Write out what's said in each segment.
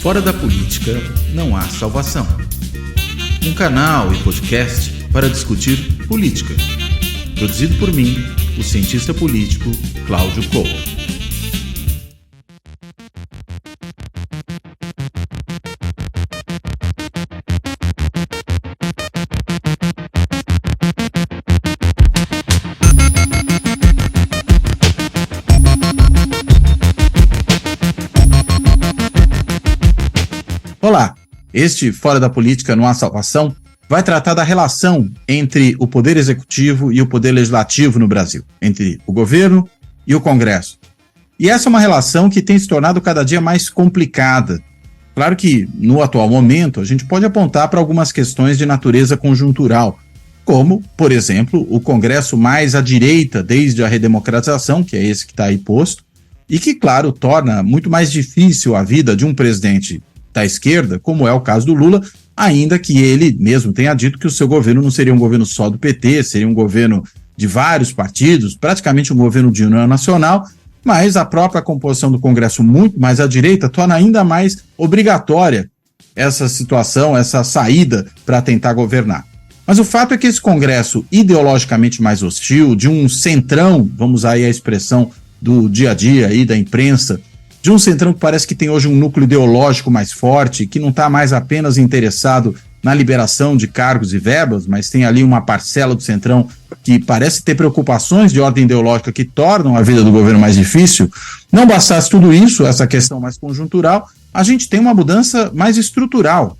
Fora da política não há salvação. Um canal e podcast para discutir política. Produzido por mim, o cientista político Cláudio Couto. Olá, este Fora da Política não há salvação vai tratar da relação entre o Poder Executivo e o Poder Legislativo no Brasil, entre o governo e o Congresso. E essa é uma relação que tem se tornado cada dia mais complicada. Claro que, no atual momento, a gente pode apontar para algumas questões de natureza conjuntural, como, por exemplo, o Congresso mais à direita desde a redemocratização, que é esse que está aí posto, e que, claro, torna muito mais difícil a vida de um presidente da esquerda, como é o caso do Lula, ainda que ele mesmo tenha dito que o seu governo não seria um governo só do PT, seria um governo de vários partidos, praticamente um governo de união nacional, mas a própria composição do Congresso muito mais à direita torna ainda mais obrigatória essa situação, essa saída para tentar governar. Mas o fato é que esse Congresso ideologicamente mais hostil, de um centrão, vamos usar aí a expressão do dia a dia aí da imprensa, de um centrão que parece que tem hoje um núcleo ideológico mais forte, que não está mais apenas interessado na liberação de cargos e verbas, mas tem ali uma parcela do centrão que parece ter preocupações de ordem ideológica que tornam a vida do governo mais difícil. Não bastasse tudo isso, essa questão mais conjuntural, a gente tem uma mudança mais estrutural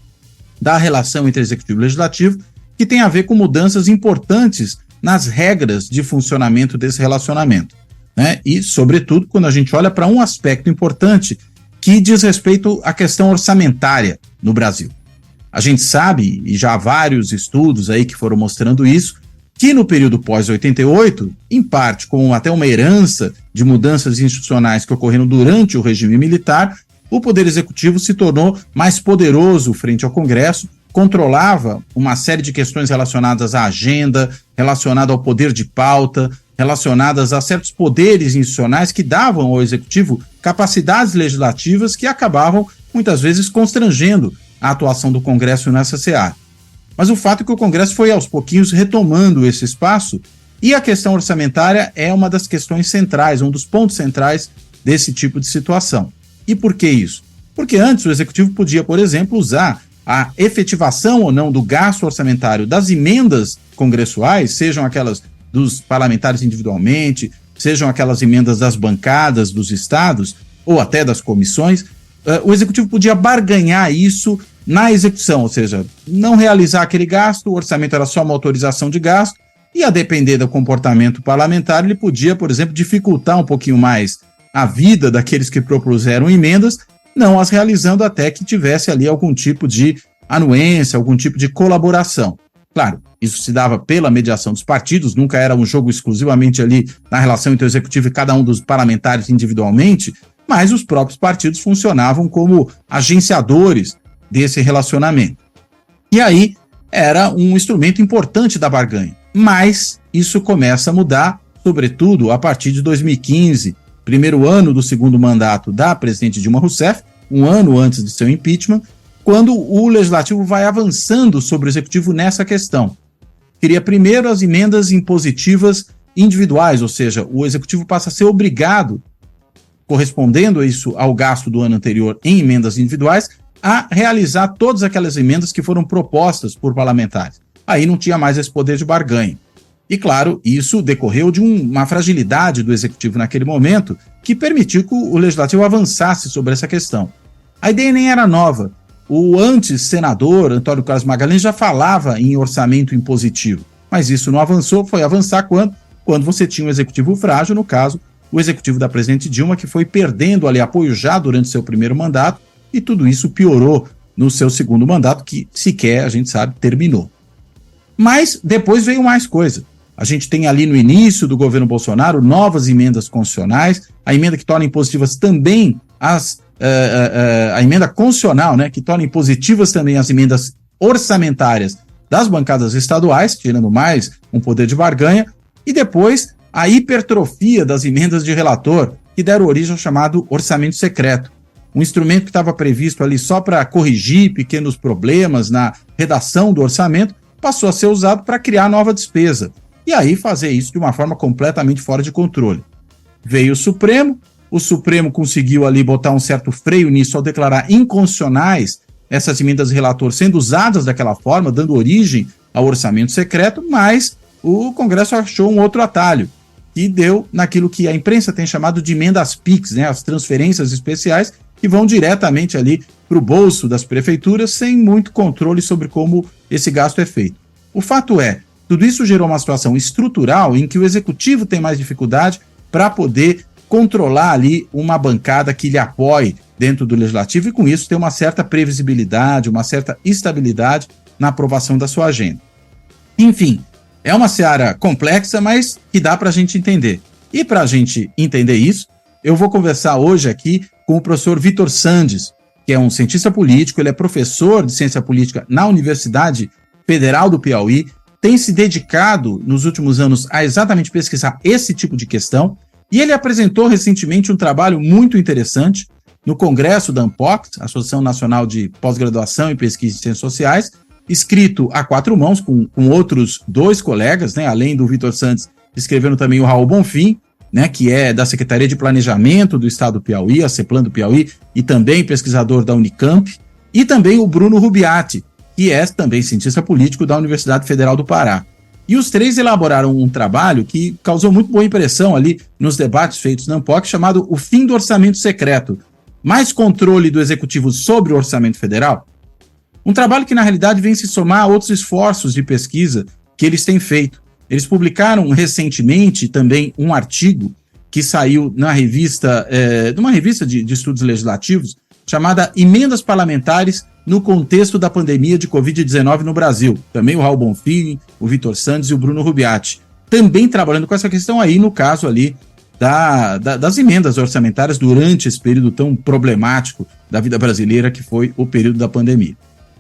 da relação entre executivo e legislativo, que tem a ver com mudanças importantes nas regras de funcionamento desse relacionamento. Né? E, sobretudo, quando a gente olha para um aspecto importante que diz respeito à questão orçamentária no Brasil. A gente sabe, e já há vários estudos aí que foram mostrando isso, que no período pós-88, em parte com até uma herança de mudanças institucionais que ocorreram durante o regime militar, o Poder Executivo se tornou mais poderoso frente ao Congresso, controlava uma série de questões relacionadas à agenda, relacionada ao poder de pauta, relacionadas a certos poderes institucionais que davam ao Executivo capacidades legislativas que acabavam, muitas vezes, constrangendo a atuação do Congresso nessa seara. Mas o fato é que o Congresso foi, aos pouquinhos, retomando esse espaço, e a questão orçamentária é uma das questões centrais, um dos pontos centrais desse tipo de situação. E por que isso? Porque antes o Executivo podia, por exemplo, usar a efetivação ou não do gasto orçamentário das emendas congressuais, sejam aquelas dos parlamentares individualmente, sejam aquelas emendas das bancadas dos estados ou até das comissões, o Executivo podia barganhar isso na execução, ou seja, não realizar aquele gasto, o orçamento era só uma autorização de gasto, e a depender do comportamento parlamentar, ele podia, por exemplo, dificultar um pouquinho mais a vida daqueles que propuseram emendas, não as realizando até que tivesse ali algum tipo de anuência, algum tipo de colaboração. Claro, isso se dava pela mediação dos partidos, nunca era um jogo exclusivamente ali na relação entre o Executivo e cada um dos parlamentares individualmente, mas os próprios partidos funcionavam como agenciadores desse relacionamento. E aí era um instrumento importante da barganha, mas isso começa a mudar, sobretudo a partir de 2015, primeiro ano do segundo mandato da presidente Dilma Rousseff, um ano antes de seu impeachment, quando o Legislativo vai avançando sobre o Executivo nessa questão. Queria primeiro as emendas impositivas individuais, ou seja, o Executivo passa a ser obrigado, correspondendo a isso ao gasto do ano anterior em emendas individuais, a realizar todas aquelas emendas que foram propostas por parlamentares. Aí não tinha mais esse poder de barganha. E, claro, isso decorreu de uma fragilidade do Executivo naquele momento que permitiu que o Legislativo avançasse sobre essa questão. A ideia nem era nova. O antes senador Antônio Carlos Magalhães já falava em orçamento impositivo, mas isso não avançou, foi avançar quando você tinha um executivo frágil, no caso, o executivo da presidente Dilma, que foi perdendo ali apoio já durante seu primeiro mandato, e tudo isso piorou no seu segundo mandato, que sequer, a gente sabe, terminou. Mas depois veio mais coisa. A gente tem ali no início do governo Bolsonaro novas emendas constitucionais, a emenda que torna impositivas também a emenda constitucional, né, que torna impositivas também as emendas orçamentárias das bancadas estaduais, tirando mais um poder de barganha, e depois a hipertrofia das emendas de relator, que deram origem ao chamado orçamento secreto. um instrumento que estava previsto ali só para corrigir pequenos problemas na redação do orçamento, passou a ser usado para criar nova despesa. E aí fazer isso de uma forma completamente fora de controle. Veio o Supremo conseguiu ali botar um certo freio nisso ao declarar inconstitucionais essas emendas do relator sendo usadas daquela forma, dando origem ao orçamento secreto, mas o Congresso achou um outro atalho, que deu naquilo que a imprensa tem chamado de emendas PIX, né, as transferências especiais, que vão diretamente ali para o bolso das prefeituras, sem muito controle sobre como esse gasto é feito. O fato é, tudo isso gerou uma situação estrutural em que o Executivo tem mais dificuldade para poder controlar ali uma bancada que lhe apoie dentro do Legislativo e, com isso, ter uma certa previsibilidade, uma certa estabilidade na aprovação da sua agenda. Enfim, é uma seara complexa, mas que dá para a gente entender. E para a gente entender isso, eu vou conversar hoje aqui com o professor Vitor Sandes, que é um cientista político, ele é professor de ciência política na Universidade Federal do Piauí, tem se dedicado nos últimos anos a exatamente pesquisar esse tipo de questão, e ele apresentou recentemente um trabalho muito interessante no Congresso da ANPOC, Associação Nacional de Pós-Graduação e Pesquisa em Ciências Sociais, escrito a quatro mãos com outros dois colegas, né, além do Vitor Sandes, escrevendo também o Raul Bonfim, né, que é da Secretaria de Planejamento do Estado do Piauí, a CEPLAN do Piauí, e também pesquisador da Unicamp, e também o Bruno Rubiati, que é também cientista político da Universidade Federal do Pará. E os três elaboraram um trabalho que causou muito boa impressão ali nos debates feitos na ANPOC, chamado O Fim do Orçamento Secreto, mais controle do Executivo sobre o Orçamento Federal. Um trabalho que, na realidade, vem se somar a outros esforços de pesquisa que eles têm feito. Eles publicaram recentemente também um artigo que saiu na revista, numa revista de estudos legislativos, chamada Emendas Parlamentares no Contexto da Pandemia de Covid-19 no Brasil. Também o Raul Bonfim, o Vitor Sandes e o Bruno Rubiati. Também trabalhando com essa questão aí, no caso ali das emendas orçamentárias durante esse período tão problemático da vida brasileira que foi o período da pandemia.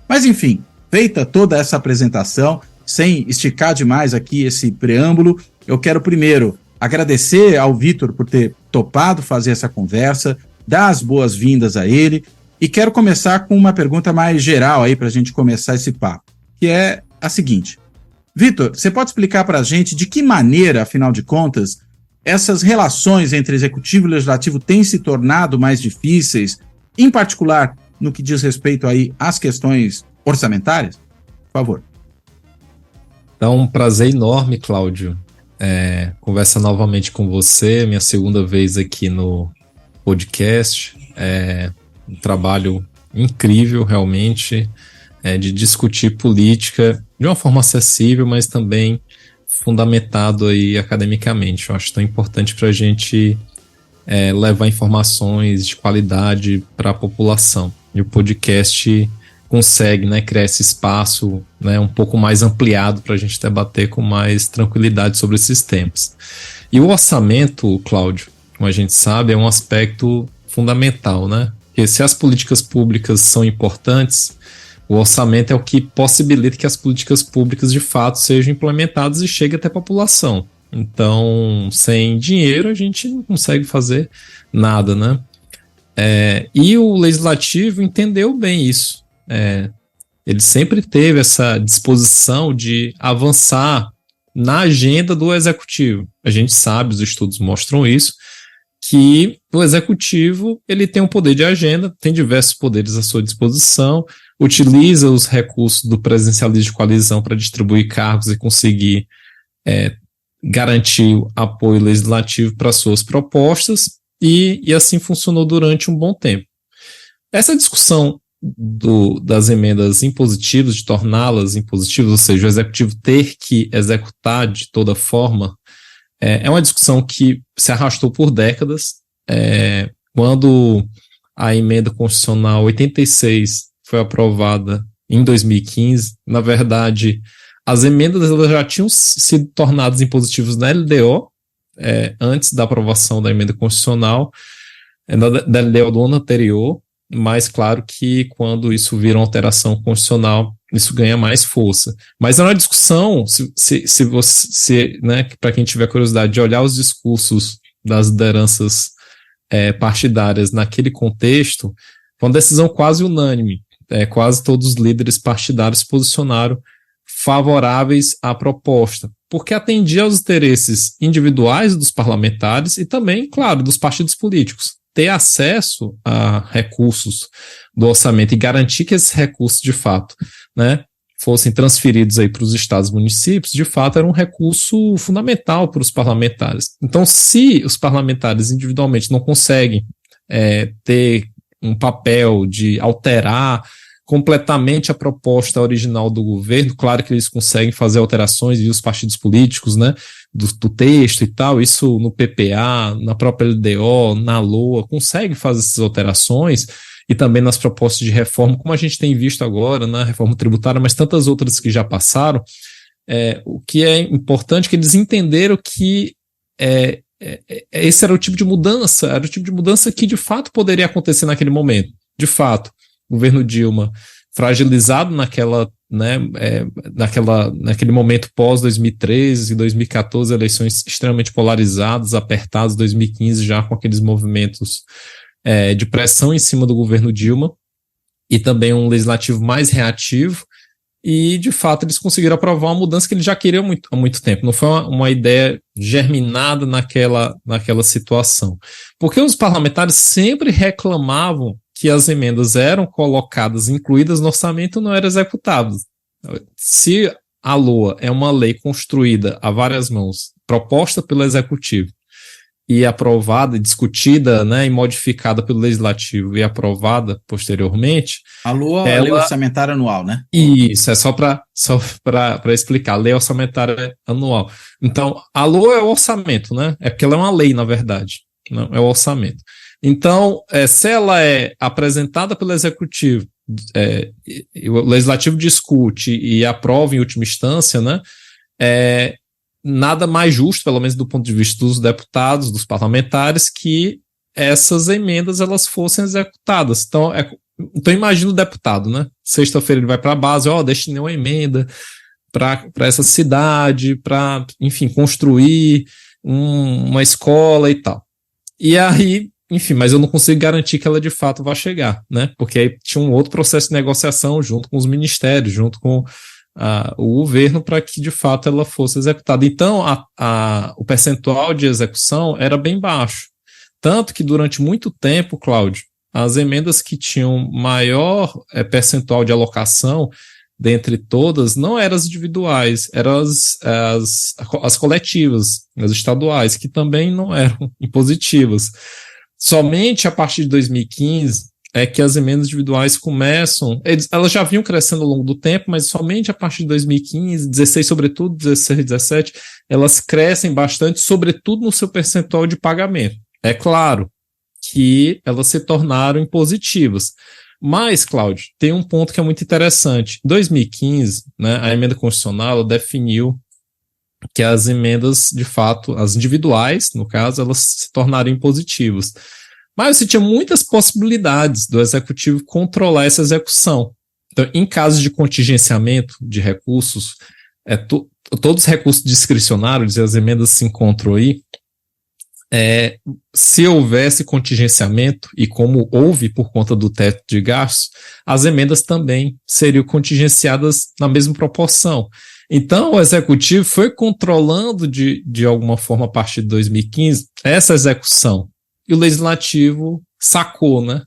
Mas enfim, feita toda essa apresentação, sem esticar demais aqui esse preâmbulo, eu quero primeiro agradecer ao Vitor por ter topado fazer essa conversa, dar as boas-vindas a ele, e quero começar com uma pergunta mais geral aí para a gente começar esse papo, que é a seguinte. Vitor, você pode explicar para a gente de que maneira, afinal de contas, essas relações entre executivo e legislativo têm se tornado mais difíceis, em particular no que diz respeito aí às questões orçamentárias? Por favor. Então, um prazer enorme, Cláudio, conversar novamente com você, minha segunda vez aqui no podcast, um trabalho incrível realmente, de discutir política de uma forma acessível, mas também fundamentado aí academicamente. Eu acho tão importante para a gente levar informações de qualidade para a população. E o podcast consegue, né, criar esse espaço, né, um pouco mais ampliado para a gente debater com mais tranquilidade sobre esses temas. E o orçamento, Cláudio, como a gente sabe, é um aspecto fundamental, né? Porque se as políticas públicas são importantes, o orçamento é o que possibilita que as políticas públicas de fato sejam implementadas e cheguem até a população. Então, sem dinheiro a gente não consegue fazer nada, né? E o Legislativo entendeu bem isso. Ele sempre teve essa disposição de avançar na agenda do Executivo. A gente sabe, os estudos mostram isso, que o Executivo ele tem um poder de agenda, tem diversos poderes à sua disposição, utiliza os recursos do presidencialismo de coalizão para distribuir cargos e conseguir garantir apoio legislativo para suas propostas, e assim funcionou durante um bom tempo. Essa discussão das emendas impositivas, de torná-las impositivas, ou seja, o Executivo ter que executar de toda forma, é uma discussão que se arrastou por décadas. Quando a emenda constitucional 86 foi aprovada em 2015, na verdade, as emendas já tinham sido tornadas impositivas na LDO, antes da aprovação da emenda constitucional, da LDO do ano anterior, mas claro que quando isso vira uma alteração constitucional, isso ganha mais força. Mas é uma discussão, se você, né, para quem tiver curiosidade de olhar os discursos das lideranças partidárias naquele contexto, foi uma decisão quase unânime. Quase todos os líderes partidários se posicionaram favoráveis à proposta, porque atendia aos interesses individuais dos parlamentares e também, claro, dos partidos políticos. Ter acesso a recursos do orçamento e garantir que esses recursos, de fato, né, fossem transferidos aí para os estados e municípios, de fato, era um recurso fundamental para os parlamentares. Então, se os parlamentares individualmente não conseguem ter um papel de alterar completamente a proposta original do governo, claro que eles conseguem fazer alterações e os partidos políticos, né, do texto e tal, isso no PPA, na própria LDO, na LOA, conseguem fazer essas alterações e também nas propostas de reforma, como a gente tem visto agora na reforma tributária, mas tantas outras que já passaram. O que é importante é que eles entenderam que esse era o tipo de mudança que de fato poderia acontecer naquele momento. De fato, o governo Dilma fragilizado naquele momento pós-2013 e 2014, eleições extremamente polarizadas, apertadas, 2015 já com aqueles movimentos de pressão em cima do governo Dilma, e também um legislativo mais reativo, e de fato eles conseguiram aprovar uma mudança que eles já queriam há muito tempo, não foi uma ideia germinada naquela situação, porque os parlamentares sempre reclamavam que as emendas eram colocadas, incluídas no orçamento, não eram executadas. Se a LOA é uma lei construída a várias mãos, proposta pelo Executivo, e aprovada, discutida, né, e modificada pelo Legislativo e aprovada posteriormente... A LOA é a Lei Orçamentária Anual, né? Isso, é só para explicar, a Lei Orçamentária Anual. Então, a LOA é o orçamento, né? É porque ela é uma lei, na verdade, não é o orçamento. Então, se ela é apresentada pelo Executivo, o Legislativo discute e aprova em última instância, né, nada mais justo, pelo menos do ponto de vista dos deputados, dos parlamentares, que essas emendas elas fossem executadas. Então, imagina o deputado, né? Sexta-feira ele vai para a base, destinei uma emenda para essa cidade, para, enfim, construir uma escola e tal. E aí, enfim, mas eu não consigo garantir que ela de fato vai chegar, né? Porque aí tinha um outro processo de negociação junto com os ministérios, junto com o governo, para que de fato ela fosse executada. Então, o percentual de execução era bem baixo. Tanto que durante muito tempo, Cláudio, as emendas que tinham maior percentual de alocação dentre todas não eram as individuais, eram as coletivas, as estaduais, que também não eram impositivas. Somente a partir de 2015 é que as emendas individuais começam, elas já vinham crescendo ao longo do tempo, mas somente a partir de 2015, 16 sobretudo, 16, 17, elas crescem bastante, sobretudo no seu percentual de pagamento. É claro que elas se tornaram impositivas. Mas, Cláudio, tem um ponto que é muito interessante. Em 2015, né, a emenda constitucional definiu que as emendas, de fato, as individuais, no caso, elas se tornariam impositivas. Mas você tinha muitas possibilidades do Executivo controlar essa execução. Então, em caso de contingenciamento de recursos, todos os recursos discricionários e as emendas se encontram aí, se houvesse contingenciamento, e como houve por conta do teto de gastos, as emendas também seriam contingenciadas na mesma proporção. Então, o Executivo foi controlando de alguma forma, a partir de 2015, essa execução. E o Legislativo sacou, né?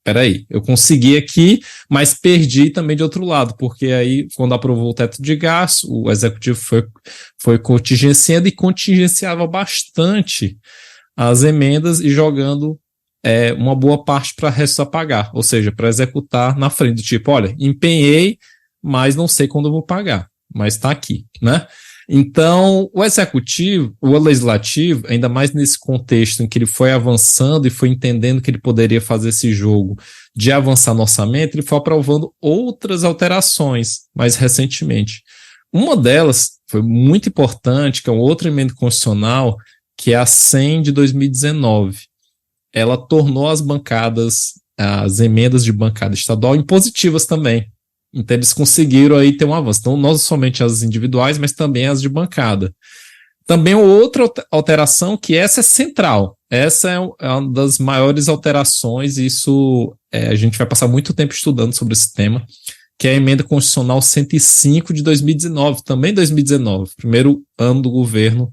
Peraí, eu consegui aqui, mas perdi também de outro lado, porque aí, quando aprovou o teto de gastos, o Executivo foi contingenciando e contingenciava bastante as emendas e jogando uma boa parte para restos a pagar, ou seja, para executar na frente, do tipo, olha, empenhei, mas não sei quando eu vou pagar, mas está aqui, né? Então, o Executivo, o Legislativo, ainda mais nesse contexto em que ele foi avançando e foi entendendo que ele poderia fazer esse jogo de avançar no orçamento, ele foi aprovando outras alterações mais recentemente. Uma delas foi muito importante, que é uma outra emenda constitucional, que é a 100 de 2019. Ela tornou as emendas de bancada estadual impositivas também. Então, eles conseguiram aí ter um avanço. Então, não somente as individuais, mas também as de bancada. Também outra alteração, que essa é central. essa é uma das maiores alterações, e isso a gente vai passar muito tempo estudando sobre esse tema, que é a Emenda Constitucional 105 de 2019, também 2019, primeiro ano do governo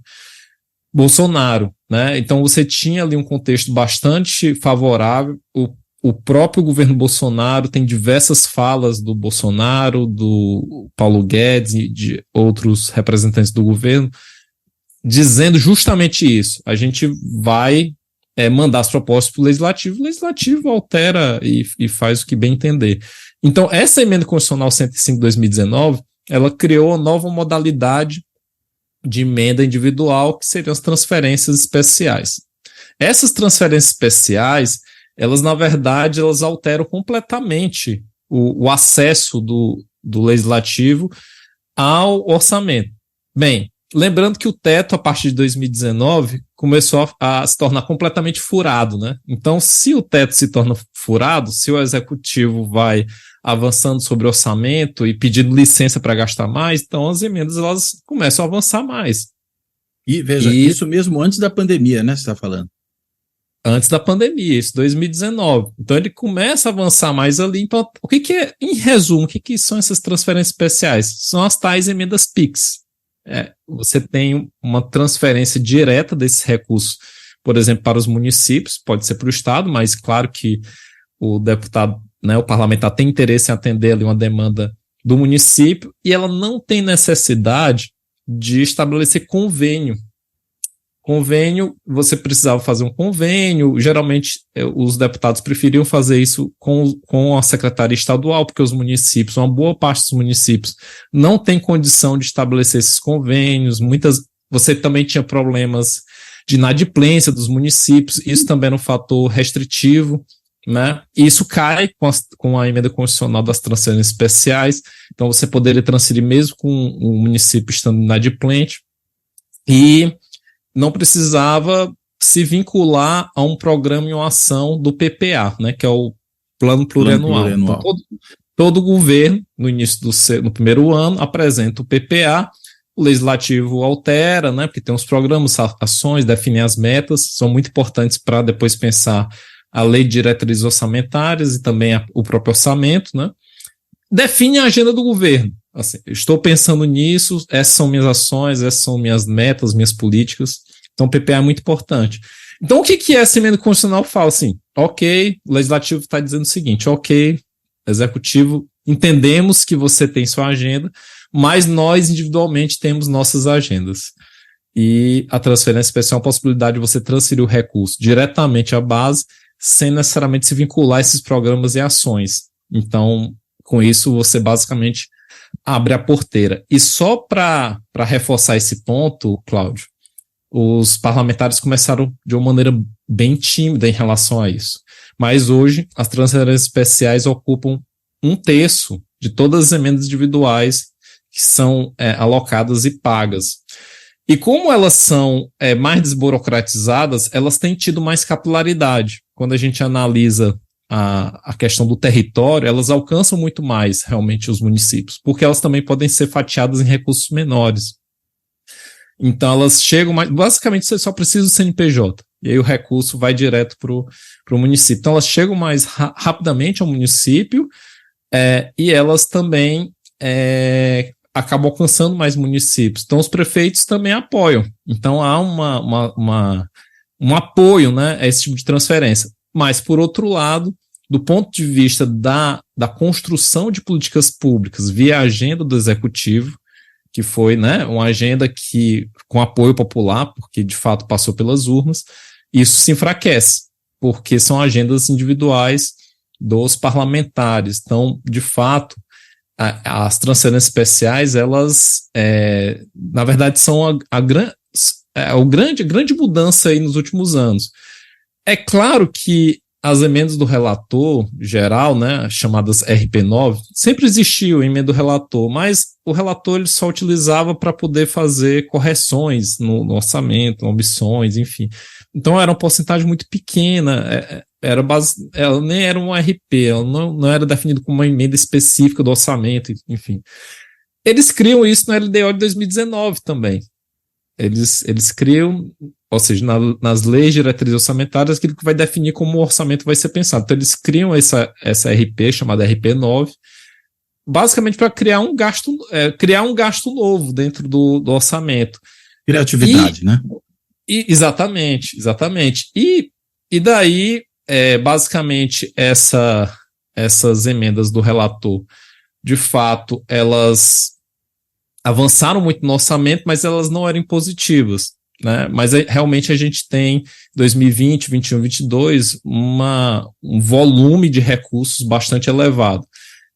Bolsonaro, né? Então você tinha ali um contexto bastante favorável. O próprio governo Bolsonaro tem diversas falas do Bolsonaro, do Paulo Guedes e de outros representantes do governo, dizendo justamente isso. A gente vai mandar as propostas para o legislativo altera e faz o que bem entender. Então, essa Emenda Constitucional 105 de 2019, ela criou uma nova modalidade de emenda individual, que seriam as transferências especiais. Essas transferências especiais, elas, na verdade, elas alteram completamente o acesso do legislativo ao orçamento. Bem, lembrando que o teto, a partir de 2019, começou a se tornar completamente furado, né? Então, se o teto se torna furado, se o executivo vai avançando sobre o orçamento e pedindo licença para gastar mais, então as emendas elas começam a avançar mais. E veja, isso mesmo antes da pandemia, né? Você está falando. Antes da pandemia, isso 2019. Então ele começa a avançar mais ali. Então, o que é, em resumo, o que são essas transferências especiais? São as tais emendas PIX. Você tem uma transferência direta desses recursos, por exemplo, para os municípios, pode ser para o Estado, mas claro que o deputado, né, o parlamentar tem interesse em atender ali uma demanda do município, e ela não tem necessidade de estabelecer convênio. Convênio, você precisava fazer um convênio, geralmente os deputados preferiam fazer isso com a secretaria estadual, porque os municípios, uma boa parte dos municípios, não tem condição de estabelecer esses convênios, você também tinha problemas de inadimplência dos municípios, isso também era um fator restritivo, né? E isso cai com a emenda constitucional das transferências especiais, então você poderia transferir mesmo com o município estando inadimplente, e não precisava se vincular a um programa e uma ação do PPA, né, que é o Plano Plurianual. Então, todo governo, no primeiro ano, apresenta o PPA, o legislativo altera, né, porque tem uns programas, ações, define as metas, são muito importantes para depois pensar a lei de diretrizes orçamentárias e também o próprio orçamento, né, define a agenda do governo. Assim, estou pensando nisso, essas são minhas ações, essas são minhas metas, minhas políticas. Então, o PPA é muito importante. Então, o que essa emenda constitucional fala? Assim, ok, o legislativo está dizendo o seguinte, ok, executivo, entendemos que você tem sua agenda, mas nós individualmente temos nossas agendas. E a transferência especial é uma possibilidade de você transferir o recurso diretamente à base, sem necessariamente se vincular a esses programas e ações. Então, com isso, você basicamente abre a porteira. E só para reforçar esse ponto, Cláudio, os parlamentares começaram de uma maneira bem tímida em relação a isso. Mas hoje, as transferências especiais ocupam 1/3 de todas as emendas individuais que são alocadas e pagas. E como elas são mais desburocratizadas, elas têm tido mais capilaridade. Quando a gente analisa a questão do território, elas alcançam muito mais realmente os municípios, porque elas também podem ser fatiadas em recursos menores. Então elas chegam mais, basicamente você só precisa do CNPJ, e aí o recurso vai direto para o município. Então elas chegam mais rapidamente ao município, e elas também acabam alcançando mais municípios. Então os prefeitos também apoiam. Então há um apoio, né, a esse tipo de transferência. Mas, por outro lado, do ponto de vista da construção de políticas públicas via agenda do executivo, que foi, né, uma agenda que com apoio popular, porque de fato passou pelas urnas, isso se enfraquece, porque são agendas individuais dos parlamentares. Então, de fato, as transferências especiais, elas, na verdade, são a grande mudança aí nos últimos anos. É claro que as emendas do relator geral, né, chamadas RP9, sempre existiu a emenda do relator, mas o relator ele só utilizava para poder fazer correções no orçamento, omissões, enfim. Então era uma porcentagem muito pequena, ela nem era um RP, ela não era definido como uma emenda específica do orçamento, enfim. Eles criam isso no LDO de 2019 também. eles criam, ou seja, nas leis diretrizes orçamentárias, aquilo que vai definir como o orçamento vai ser pensado. Então, eles criam essa RP, chamada RP9, basicamente para criar um gasto novo dentro do orçamento. Criatividade, né? Exatamente. E daí, basicamente, essas emendas do relator, de fato, elas avançaram muito no orçamento, mas elas não eram impositivas, né? Mas realmente a gente tem 2020, 21, 22 um volume de recursos bastante elevado.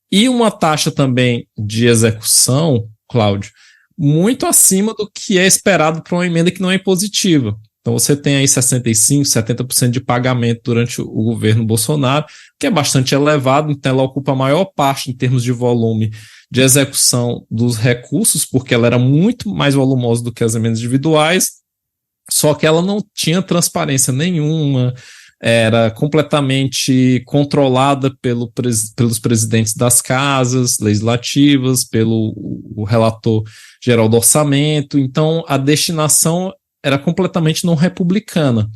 E uma taxa também de execução, Cláudio, muito acima do que é esperado para uma emenda que não é impositiva. Então você tem aí 65%, 70% de pagamento durante o governo Bolsonaro, que é bastante elevado, então ela ocupa a maior parte em termos de volume de execução dos recursos, porque ela era muito mais volumosa do que as emendas individuais, só que ela não tinha transparência nenhuma, era completamente controlada pelos presidentes das casas legislativas, pelo relator geral do orçamento, então a destinação era completamente não republicana.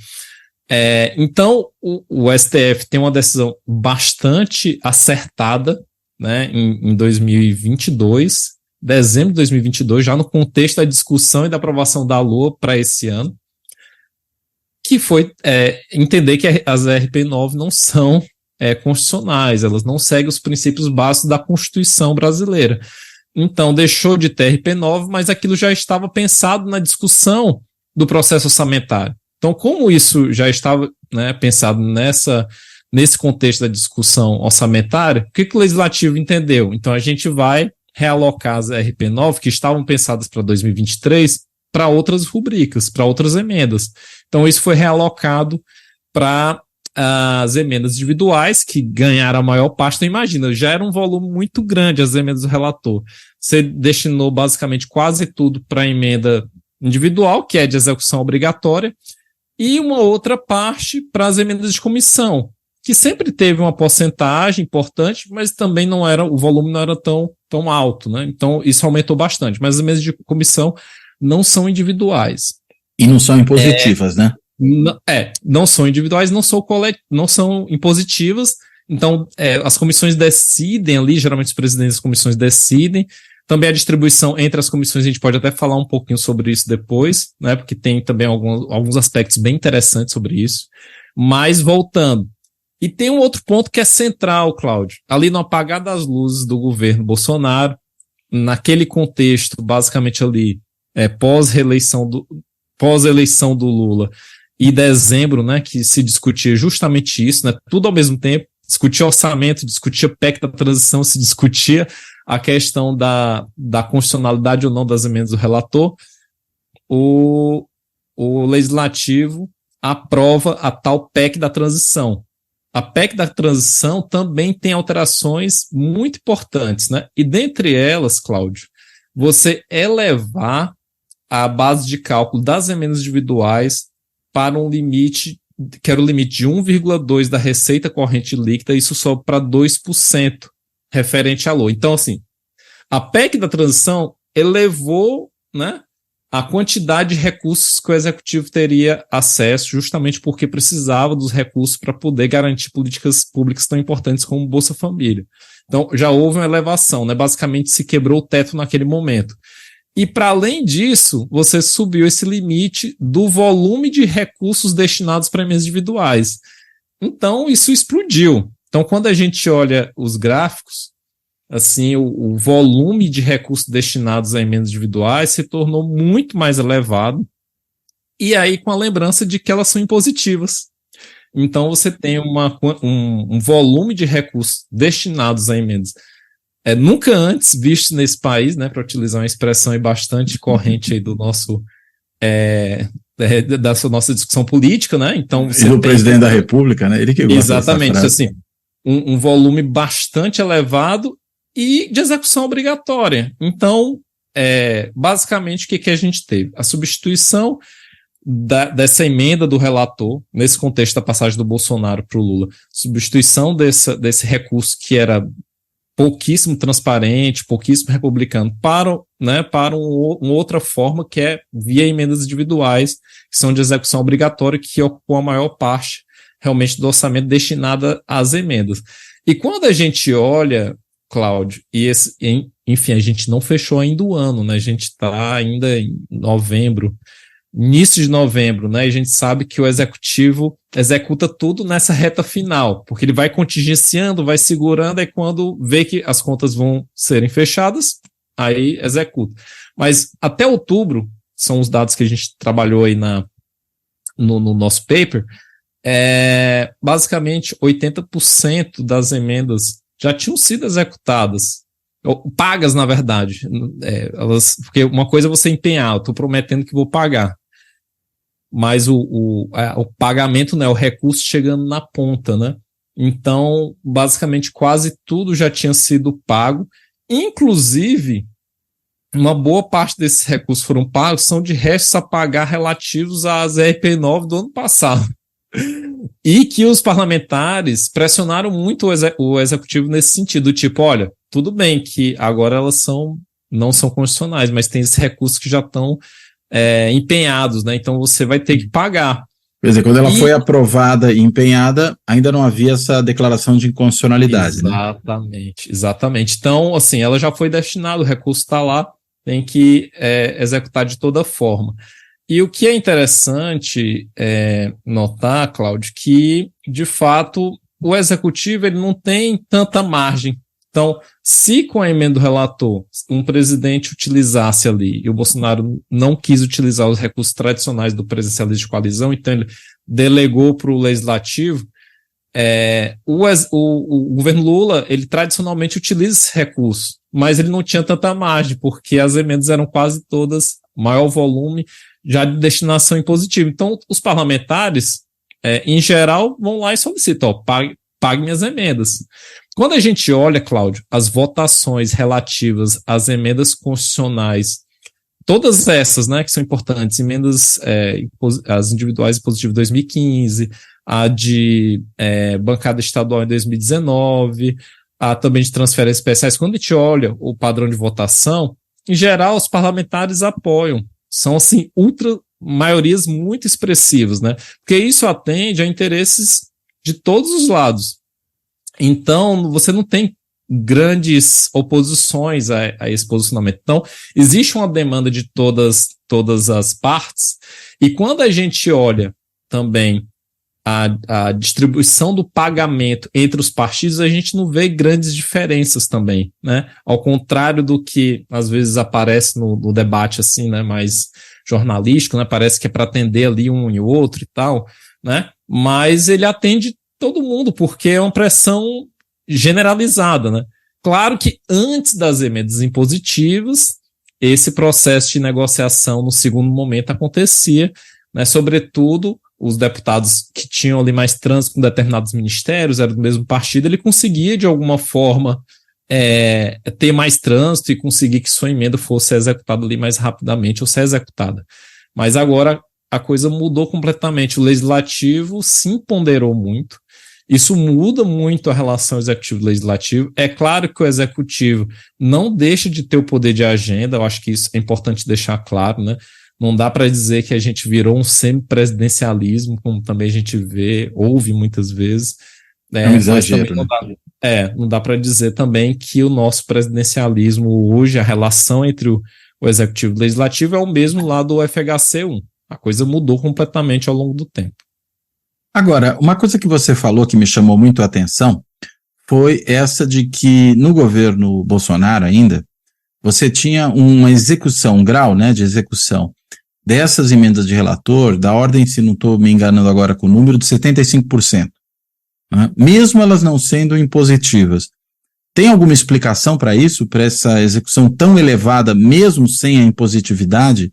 Então o STF tem uma decisão bastante acertada, né, em 2022, dezembro de 2022, já no contexto da discussão e da aprovação da LOA para esse ano, que foi entender que as RP9 não são constitucionais, elas não seguem os princípios básicos da Constituição brasileira. Então, deixou de ter RP9, mas aquilo já estava pensado na discussão do processo orçamentário. Então, como isso já estava, né, pensado nesse contexto da discussão orçamentária, o que o Legislativo entendeu? Então, a gente vai realocar as RP9, que estavam pensadas para 2023, para outras rubricas, para outras emendas. Então, isso foi realocado para as emendas individuais, que ganharam a maior parte. Então, imagina, já era um volume muito grande as emendas do relator. Você destinou basicamente quase tudo para a emenda individual, que é de execução obrigatória, e uma outra parte para as emendas de comissão, que sempre teve uma porcentagem importante, mas também o volume não era tão alto, né? Então, isso aumentou bastante. Mas as emendas de comissão não são individuais. E não são impositivas, né? Não são individuais, não são impositivas. Então, as comissões decidem ali, geralmente os presidentes das comissões decidem. Também a distribuição entre as comissões, a gente pode até falar um pouquinho sobre isso depois, né? Porque tem também alguns aspectos bem interessantes sobre isso. Mas, voltando, e tem um outro ponto que é central, Cláudio. Ali no apagar das luzes do governo Bolsonaro, naquele contexto, basicamente ali, pós-eleição do Lula e dezembro, né, que se discutia justamente isso, né, tudo ao mesmo tempo, discutia orçamento, discutia PEC da transição, se discutia a questão da constitucionalidade ou não das emendas do relator, o Legislativo aprova a tal PEC da transição. A PEC da transição também tem alterações muito importantes, né? E dentre elas, Cláudio, você elevar a base de cálculo das emendas individuais para um limite, que era o limite de 1,2% da receita corrente líquida, isso sobe para 2% referente à LOA. Então, assim, a PEC da transição elevou, né, a quantidade de recursos que o Executivo teria acesso, justamente porque precisava dos recursos para poder garantir políticas públicas tão importantes como Bolsa Família. Então, já houve uma elevação, né? Basicamente, se quebrou o teto naquele momento. E, para além disso, você subiu esse limite do volume de recursos destinados para emendas individuais. Então, isso explodiu. Então, quando a gente olha os gráficos, assim, o volume de recursos destinados a emendas individuais se tornou muito mais elevado, e aí com a lembrança de que elas são impositivas. Então, você tem um volume de recursos destinados a emendas nunca antes visto nesse país, né, para utilizar uma expressão aí bastante corrente aí do nosso da nossa discussão política, né? Então, você do presidente da República, né? Ele que gosta exatamente, dessa frase. Assim, um volume bastante elevado e de execução obrigatória. Então, basicamente, o que a gente teve? A substituição dessa emenda do relator, nesse contexto da passagem do Bolsonaro para o Lula, substituição desse recurso que era pouquíssimo transparente, pouquíssimo republicano, para né, para uma outra forma que é via emendas individuais, que são de execução obrigatória, que ocupam a maior parte realmente do orçamento destinada às emendas. E quando a gente olha, Cláudio, enfim, a gente não fechou ainda o ano, né? A gente está ainda em novembro, início de novembro, né? E a gente sabe que o executivo executa tudo nessa reta final, porque ele vai contingenciando, vai segurando, aí quando vê que as contas vão serem fechadas, aí executa. Mas até outubro, são os dados que a gente trabalhou aí no nosso paper, basicamente 80% das emendas já tinham sido executadas, ou pagas, na verdade. Porque uma coisa é você empenhar, eu estou prometendo que vou pagar, mas o pagamento, né, o recurso chegando na ponta, né? Então, basicamente, quase tudo já tinha sido pago, inclusive, uma boa parte desses recursos foram pagos, são de restos a pagar relativos às RP9 do ano passado. E que os parlamentares pressionaram muito o executivo nesse sentido, tipo, olha, tudo bem que agora elas não são constitucionais, mas tem esses recursos que já estão empenhados, né? Então você vai ter que pagar. Quer dizer, quando ela foi aprovada e empenhada, ainda não havia essa declaração de inconstitucionalidade, exatamente, né? Exatamente. Então, assim, ela já foi destinada, o recurso está lá, tem que executar de toda forma. E o que é interessante notar, Cláudio, que, de fato, o executivo ele não tem tanta margem. Então, se com a emenda do relator um presidente utilizasse ali, e o Bolsonaro não quis utilizar os recursos tradicionais do presidencialismo de coalizão, então ele delegou para o legislativo, o governo Lula, ele tradicionalmente utiliza esse recurso, mas ele não tinha tanta margem, porque as emendas eram quase todas, maior volume, já de destinação impositiva. Então, os parlamentares, em geral, vão lá e solicitam, pague minhas emendas. Quando a gente olha, Cláudio, as votações relativas às emendas constitucionais, todas essas, né, que são importantes, emendas as individuais impositivas de 2015, a de bancada estadual em 2019, a também de transferências especiais, quando a gente olha o padrão de votação, em geral, os parlamentares apoiam. São, assim, maiorias muito expressivas, né? Porque isso atende a interesses de todos os lados. Então, você não tem grandes oposições a esse posicionamento. Então, existe uma demanda de todas as partes, e quando a gente olha também a distribuição do pagamento entre os partidos, a gente não vê grandes diferenças também, né? Ao contrário do que às vezes aparece no debate assim, né, mais jornalístico, né? Parece que é para atender ali um e outro e tal, né? Mas ele atende todo mundo, porque é uma pressão generalizada, né? Claro que antes das emendas impositivas, esse processo de negociação no segundo momento acontecia, né? Sobretudo os deputados que tinham ali mais trânsito com determinados ministérios, eram do mesmo partido, ele conseguia, de alguma forma, ter mais trânsito e conseguir que sua emenda fosse executada ali mais rapidamente ou ser executada. Mas agora a coisa mudou completamente. O legislativo se empoderou muito. Isso muda muito a relação executivo-legislativo. É claro que o executivo não deixa de ter o poder de agenda, eu acho que isso é importante deixar claro, né? Não dá para dizer que a gente virou um semipresidencialismo, como também a gente ouve muitas vezes. É um exagero, né? Não dá para dizer também que o nosso presidencialismo hoje, a relação entre o executivo e o legislativo é o mesmo lá do FHC1. A coisa mudou completamente ao longo do tempo. Agora, uma coisa que você falou que me chamou muito a atenção foi essa de que no governo Bolsonaro ainda, você tinha uma execução, um grau, né, de execução dessas emendas de relator, da ordem, se não estou me enganando agora com o número, de 75%. Né? Mesmo elas não sendo impositivas. Tem alguma explicação para isso, para essa execução tão elevada, mesmo sem a impositividade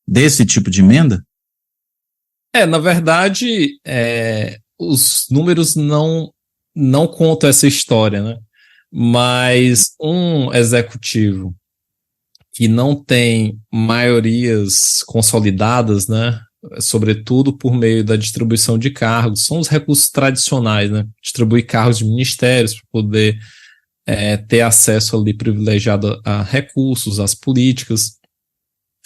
desse tipo de emenda? Na verdade, os números não contam essa história, né? Mas um executivo que não tem maiorias consolidadas, né, sobretudo por meio da distribuição de cargos, são os recursos tradicionais, né, distribuir cargos de ministérios para poder ter acesso ali privilegiado a recursos, às políticas.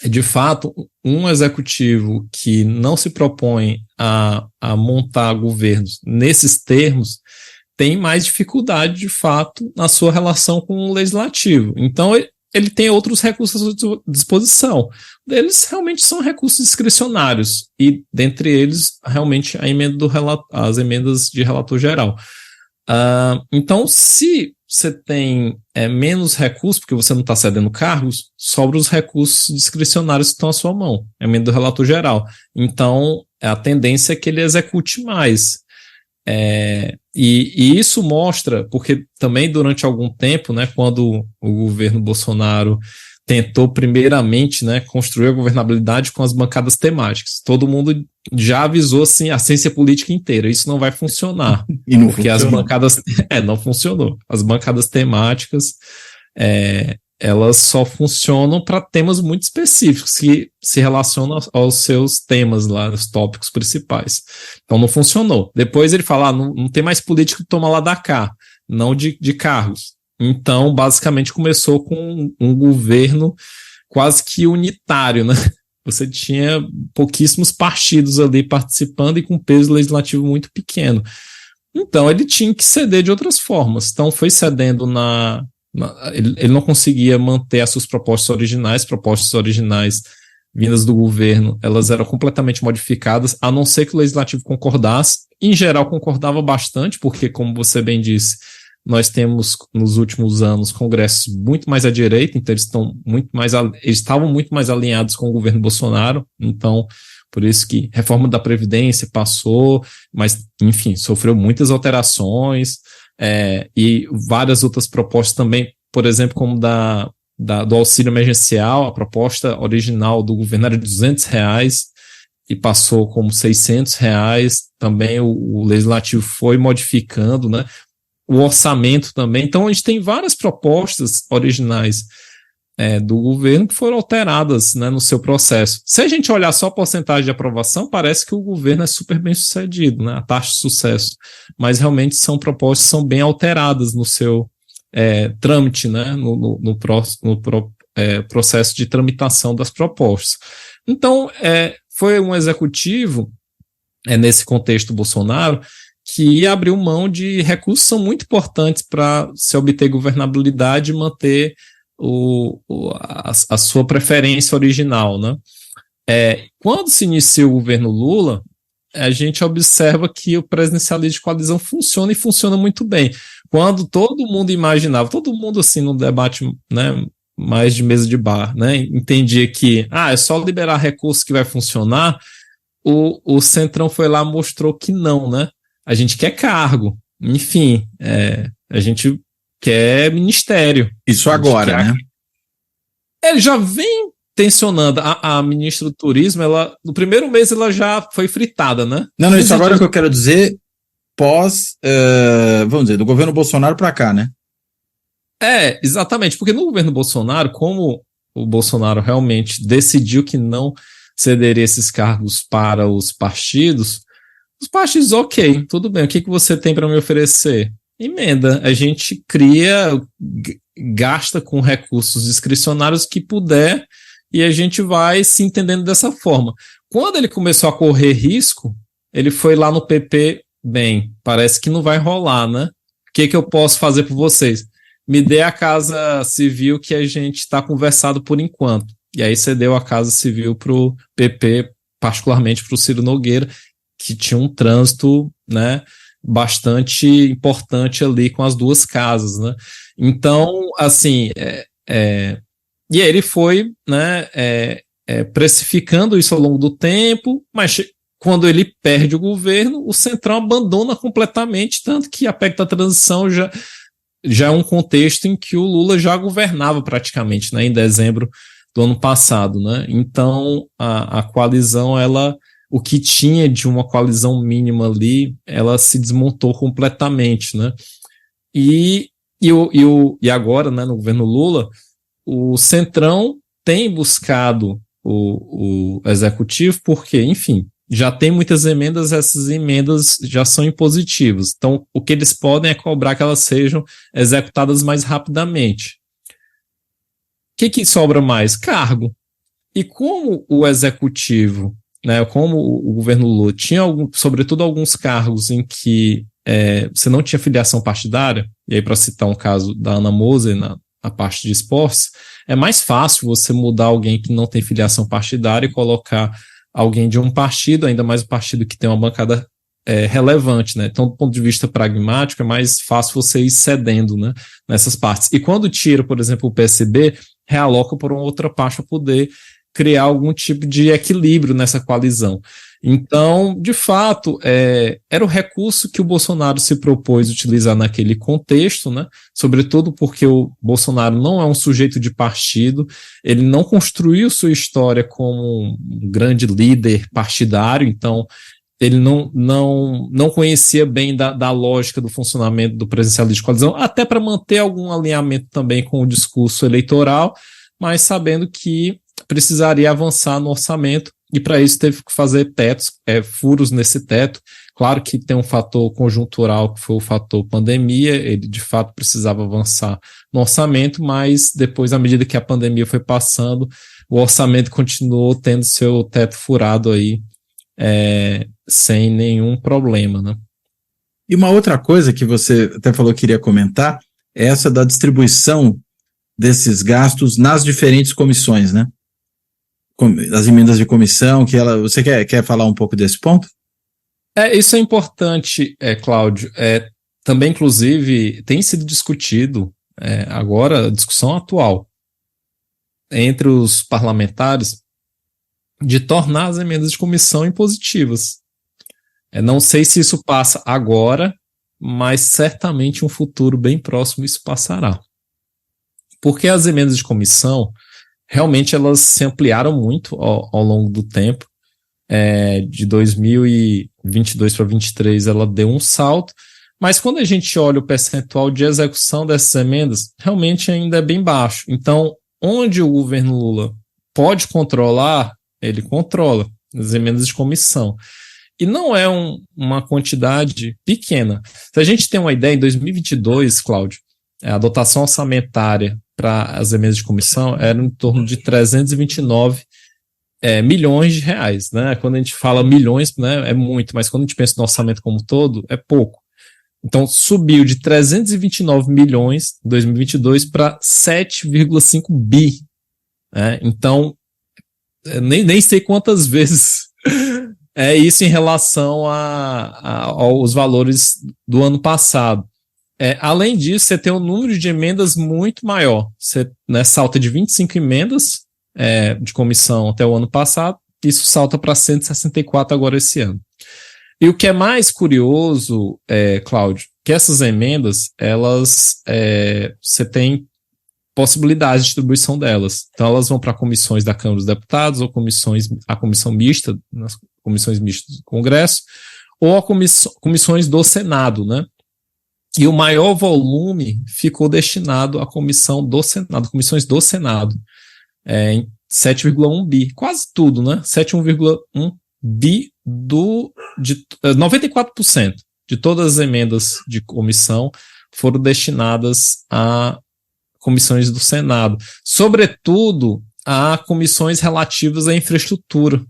De fato, um executivo que não se propõe a montar governos nesses termos tem mais dificuldade, de fato, na sua relação com o legislativo. Então, ele tem outros recursos à sua disposição. Eles realmente são recursos discricionários, e dentre eles, realmente, as emendas de relator geral. Então, se você tem menos recursos, porque você não está cedendo cargos, sobra os recursos discricionários que estão à sua mão, emenda do relator geral. Então, a tendência é que ele execute mais. E isso mostra, porque também durante algum tempo, né, quando o governo Bolsonaro tentou primeiramente, né, construir a governabilidade com as bancadas temáticas, todo mundo já avisou assim, a ciência política inteira, isso não vai funcionar. E não porque funcionou. As bancadas não funcionou. As bancadas temáticas elas só funcionam para temas muito específicos que se relacionam aos seus temas lá, os tópicos principais. Então não funcionou. Depois ele fala, não tem mais político que toma lá da cá, não de cargos. Então, basicamente, começou com um governo quase que unitário, né? Você tinha pouquíssimos partidos ali participando e com peso legislativo muito pequeno. Então, ele tinha que ceder de outras formas. Então, foi cedendo ele não conseguia manter as suas propostas originais vindas do governo, elas eram completamente modificadas, a não ser que o legislativo concordasse. Em geral, concordava bastante, porque, como você bem disse, nós temos, nos últimos anos, congressos muito mais à direita, então eles estavam muito mais alinhados com o governo Bolsonaro, então, por isso que reforma da Previdência passou, mas, enfim, sofreu muitas alterações, e várias outras propostas também, por exemplo, como do auxílio emergencial, a proposta original do governo era de R$200, e passou como R$600, também o legislativo foi modificando, né? O orçamento também. Então, a gente tem várias propostas originais do governo que foram alteradas, né, no seu processo. Se a gente olhar só a porcentagem de aprovação, parece que o governo é super bem sucedido, né, a taxa de sucesso. Mas realmente são propostas que são bem alteradas no seu trâmite, né, no processo de tramitação das propostas. Então, foi um executivo, nesse contexto Bolsonaro, que abriu mão de recursos que são muito importantes para se obter governabilidade e manter a sua preferência original, né? Quando se inicia o governo Lula, a gente observa que o presidencialismo de coalizão funciona e funciona muito bem. Quando todo mundo imaginava, todo mundo assim no debate, né, mais de mesa de bar, né, entendia que é só liberar recursos que vai funcionar, o Centrão foi lá e mostrou que não, né? A gente quer cargo, enfim, a gente quer ministério. Isso agora, né? Ele já vem tensionando. A ministra do Turismo, no primeiro mês ela já foi fritada, né? Não, isso agora é o que eu quero dizer vamos dizer, do governo Bolsonaro para cá, né? Exatamente, porque no governo Bolsonaro, como o Bolsonaro realmente decidiu que não cederia esses cargos para os partidos, ok, tudo bem, o que você tem para me oferecer? Emenda. A gente gasta com recursos discricionários que puder e a gente vai se entendendo dessa forma. Quando ele começou a correr risco, ele foi lá no PP, parece que não vai rolar, né? O que eu posso fazer por vocês? Me dê a Casa Civil que a gente está conversado por enquanto. E aí cedeu a Casa Civil para o PP, particularmente para o Ciro Nogueira, que tinha um trânsito, né, bastante importante ali com as duas casas, né? Então, assim, e aí ele foi, né, precificando isso ao longo do tempo, mas quando ele perde o governo, o Centrão abandona completamente, tanto que a PEC da transição já é um contexto em que o Lula já governava praticamente, né, em dezembro do ano passado, né? Então, a coalizão, o que tinha de uma coalizão mínima ali, ela se desmontou completamente, né? E agora, né, no governo Lula, o Centrão tem buscado o executivo, porque, enfim, já tem muitas emendas, essas emendas já são impositivas. Então, o que eles podem é cobrar que elas sejam executadas mais rapidamente. O que sobra mais? Cargo. E como o executivo, né, como o governo Lula tinha, sobretudo, alguns cargos em que você não tinha filiação partidária, e aí para citar um caso da Ana Moser na parte de esportes, é mais fácil você mudar alguém que não tem filiação partidária e colocar alguém de um partido, ainda mais um partido que tem uma bancada relevante, né? Então, do ponto de vista pragmático, é mais fácil você ir cedendo, né, nessas partes. E quando tira, por exemplo, o PSB, realoca por uma outra parte para poder criar algum tipo de equilíbrio nessa coalizão. Então, de fato, era o recurso que o Bolsonaro se propôs utilizar naquele contexto, né? Sobretudo porque o Bolsonaro não é um sujeito de partido, ele não construiu sua história como um grande líder partidário, então ele não conhecia bem da lógica do funcionamento do presidencialismo de coalizão, até para manter algum alinhamento também com o discurso eleitoral, mas sabendo que precisaria avançar no orçamento, e para isso teve que fazer tetos, furos nesse teto. Claro que tem um fator conjuntural, que foi o fator pandemia, ele de fato precisava avançar no orçamento, mas depois, à medida que a pandemia foi passando, o orçamento continuou tendo seu teto furado aí, sem nenhum problema, né? E uma outra coisa que você até falou que iria comentar é essa da distribuição desses gastos nas diferentes comissões, né? As emendas de comissão, você quer falar um pouco desse ponto? Isso é importante, Cláudio. Também, inclusive, tem sido discutido agora, a discussão atual entre os parlamentares de tornar as emendas de comissão impositivas. Não sei se isso passa agora, mas certamente em um futuro bem próximo isso passará. Porque as emendas de comissão, realmente elas se ampliaram muito ao longo do tempo. De 2022 para 2023 ela deu um salto, mas quando a gente olha o percentual de execução dessas emendas, realmente ainda é bem baixo. Então, onde o governo Lula pode controlar, ele controla as emendas de comissão. E não é uma quantidade pequena. Se a gente tem uma ideia, em 2022, Cláudio, a dotação orçamentária para as emendas de comissão era em torno de 329 milhões de reais, né? Quando a gente fala milhões, né, é muito, mas quando a gente pensa no orçamento como um todo, é pouco. Então, subiu de 329 milhões em 2022 para 7,5 bi. Né? Então, nem sei quantas vezes é isso em relação aos valores do ano passado. Além disso, você tem um número de emendas muito maior. Você salta de 25 emendas de comissão até o ano passado, isso salta para 164 agora esse ano. E o que é mais curioso, Cláudio, que essas emendas, elas, você tem possibilidade de distribuição delas. Então, elas vão para comissões da Câmara dos Deputados, ou a comissão mista, nas comissões mistas do Congresso, ou a comissões do Senado, né? E o maior volume ficou destinado à comissão do Senado, comissões do Senado, em 7,1 bi, quase tudo, né? 7,1 bi de 94% de todas as emendas de comissão foram destinadas a comissões do Senado, sobretudo a comissões relativas à infraestrutura,